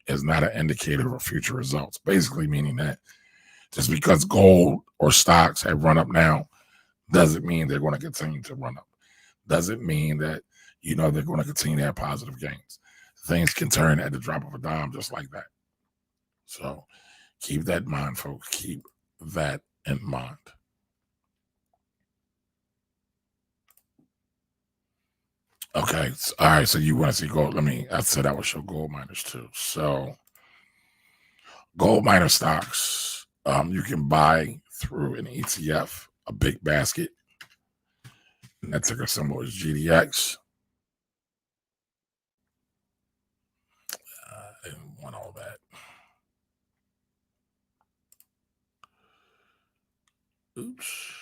is not an indicator of future results. Basically meaning that just because gold or stocks have run up now doesn't mean they're going to continue to run up. Doesn't mean that, they're going to continue to have positive gains. Things can turn at the drop of a dime just like that. So keep that in mind, folks. Keep that in mind. Okay. All right. So you want to see gold? I said I would show gold miners too. So gold miner stocks, you can buy through an ETF, a big basket. And that ticker symbol is GDX. I didn't want all that. Oops.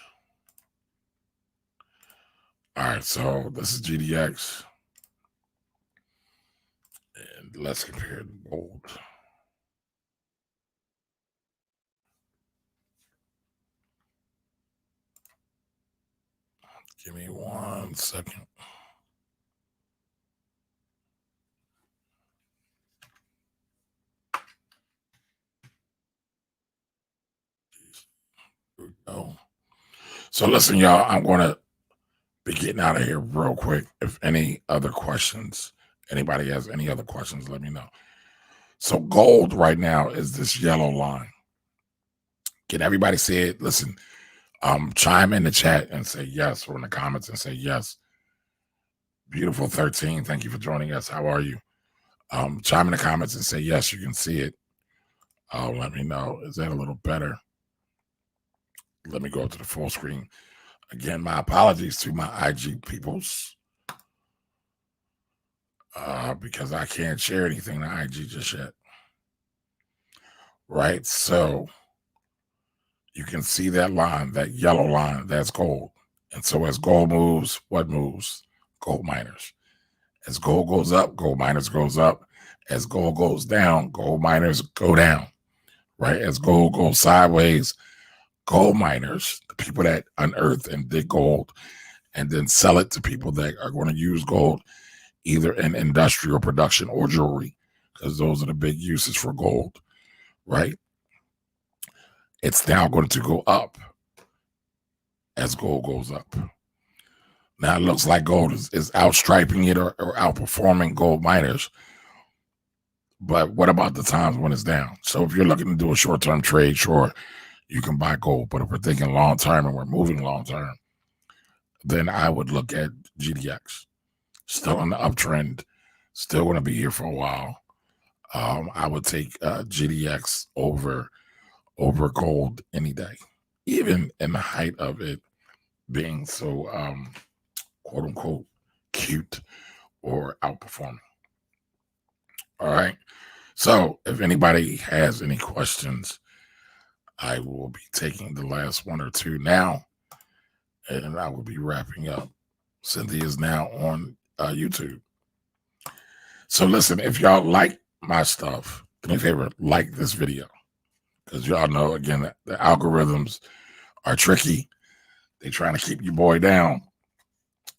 All right, so this is GDX. And let's compare the gold. Give me 1 second. Here we go. So listen, y'all, I'm going to be getting out of here real quick. If anybody has any other questions, let me know. So gold right now is this yellow line. Can everybody see it? Listen, chime in the chat and say yes, or in the comments and say yes. Beautiful 13, thank you for joining us. How are you? Chime in the comments and say yes, you can see it. Let me know. Is that a little better? Let me go to the full screen. Again, my apologies to my IG peoples, because I can't share anything to IG just yet. Right, so you can see that line, that yellow line, that's gold. And so as gold moves, what moves? Gold miners. As gold goes up, gold miners goes up. As gold goes down, gold miners go down. Right, as gold goes sideways, gold miners, the people that unearth and dig gold and then sell it to people that are going to use gold either in industrial production or jewelry, because those are the big uses for gold, right? It's now going to go up as gold goes up. Now it looks like gold is outstriping it or outperforming gold miners. But what about the times when it's down? So if you're looking to do a short-term trade, sure, you can buy gold. But if we're thinking long-term and we're moving long-term, then I would look at GDX. Still on the uptrend, still going to be here for a while. I would take GDX over over gold any day, even in the height of it being so quote unquote cute or outperforming. All right. So if anybody has any questions, I will be taking the last one or two now, and I will be wrapping up. Cynthia is now on YouTube. So listen, if y'all like my stuff, do me a favor, like this video. Because y'all know, again, the algorithms are tricky. They're trying to keep your boy down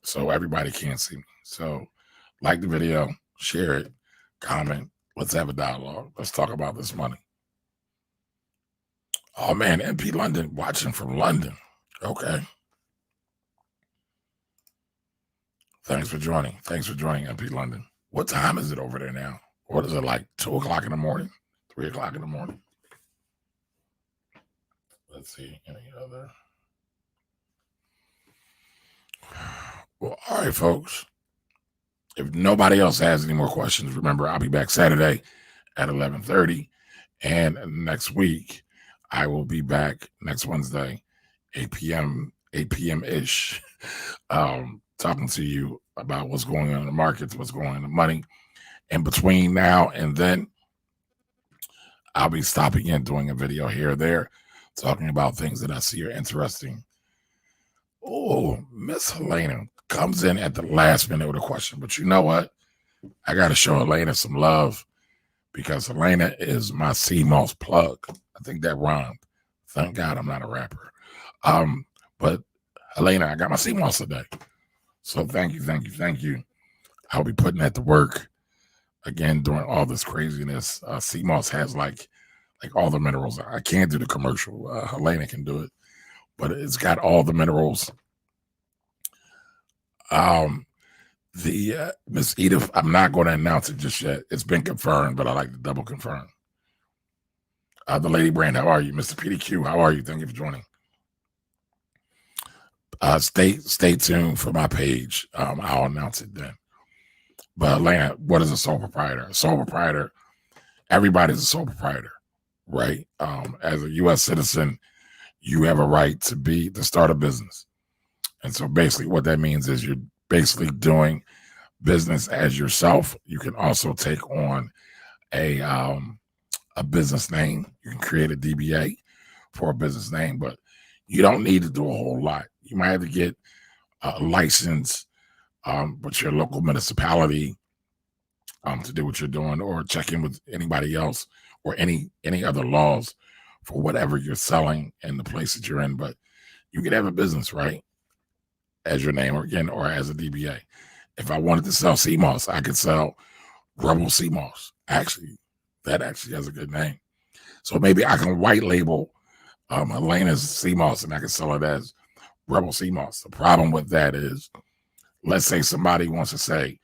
so everybody can't see me. So like the video, share it, comment. Let's have a dialogue. Let's talk about this money. Oh, man, MP London, watching from London. Okay. Thanks for joining. Thanks for joining, MP London. What time is it over there now? What is it, like 2 o'clock in the morning? 3 o'clock in the morning? Let's see, any other? Well, all right, folks. If nobody else has any more questions, remember, I'll be back Saturday at 11:30. And next week, I will be back next Wednesday, 8 p.m.-ish, talking to you about what's going on in the markets, what's going on in the money. And between now and then, I'll be stopping in, doing a video here or there, talking about things that I see are interesting. Oh, Miss Helena comes in at the last minute with a question. But you know what? I got to show Helena some love because Helena is my CMOS plug. I think that rhymed. Thank God I'm not a rapper. But Helena, I got my CMOS today. So thank you, thank you, thank you. I'll be putting that to work again during all this craziness. CMOS has like all the minerals. I can't do the commercial. Helena can do it, but it's got all the minerals. Miss Edith, I'm not going to announce it just yet. It's been confirmed, but I like to double confirm. The Lady Brand, how are you? Mr. PDQ, how are you? Thank you for joining. Stay tuned for my page. I'll announce it then. But Atlanta, what is a sole proprietor? A sole proprietor, everybody's a sole proprietor, right? As a U.S. citizen, you have a right to start a business. And so basically what that means is you're basically doing business as yourself. You can also take on a business name. You can create a DBA for a business name, but you don't need to do a whole lot. You might have to get a license with your local municipality to do what you're doing, or check in with anybody else or any other laws for whatever you're selling in the place that you're in. But you could have a business, right, as your name, or as a DBA. If I wanted to sell CMOS, I could sell Rebel CMOS. Actually, that actually has a good name. So maybe I can white label Elena's CMOS and I can sell it as Rebel CMOS. The problem with that is, let's say somebody wants to say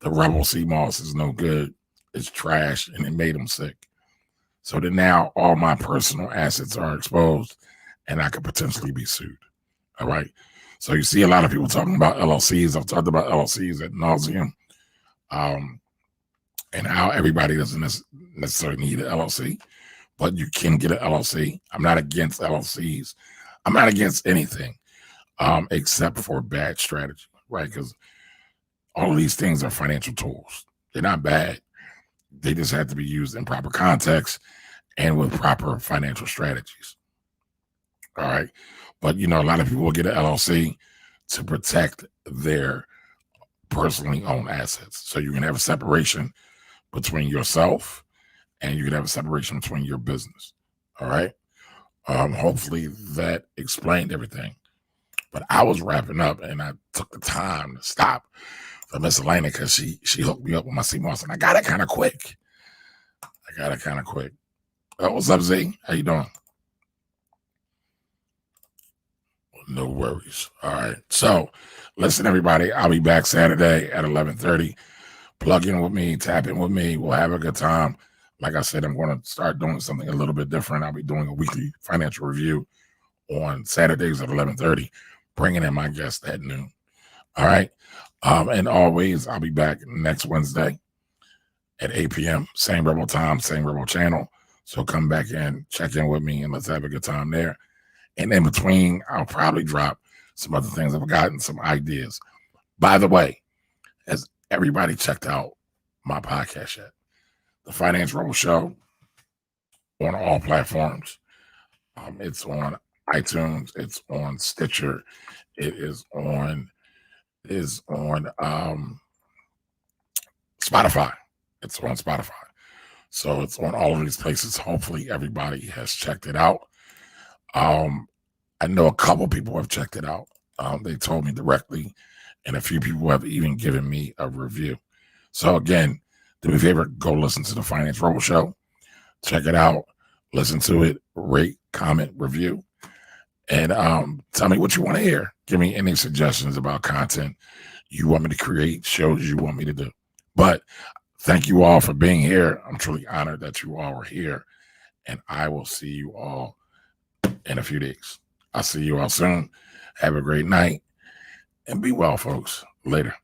the Rebel CMOS is no good, it's trash, and it made them sick. So then now all my personal assets are exposed and I could potentially be sued. All right. So you see a lot of people talking about LLCs. I've talked about LLCs ad nauseum, and how everybody doesn't necessarily need an LLC, but you can get an LLC. I'm not against LLCs. I'm not against anything except for bad strategy, right? Because all of these things are financial tools. They're not bad. They just have to be used in proper context and with proper financial strategies. All right. But, a lot of people will get an LLC to protect their personally owned assets. So you can have a separation between yourself and you can have a separation between your business. All right. Hopefully that explained everything. But I was wrapping up and I took the time to stop for Miss Elena because she hooked me up with my CMOS and I got it kind of quick. What's up, Z? How you doing? No worries. All right. So listen, everybody, I'll be back Saturday at 11:30. Plug in with me, tap in with me. We'll have a good time. Like I said, I'm going to start doing something a little bit different. I'll be doing a weekly financial review on Saturdays at 11:30, bringing in my guests at noon. All right. And always, I'll be back next Wednesday at 8 p.m. Same Rebel time, same Rebel channel, So come back in, check in with me, and let's have a good time there. And in between, I'll probably drop some other things I've gotten, some ideas. By the way, has everybody checked out my podcast yet? The Finance Rebel Show on all platforms. It's on iTunes. It's on Stitcher. It is on Spotify. It's on Spotify. So it's on all of these places. Hopefully everybody has checked it out. I know a couple people have checked it out. They told me directly, and a few people have even given me a review. So again, do me a favor, go listen to the Finance Rebel Show. Check it out. Listen to it. Rate, comment, review. And tell me what you want to hear. Give me any suggestions about content you want me to create, shows you want me to do. But thank you all for being here. I'm truly honored that you all are here. And I will see you all in a few days. I'll see you all soon. Have a great night. And be well, folks. Later.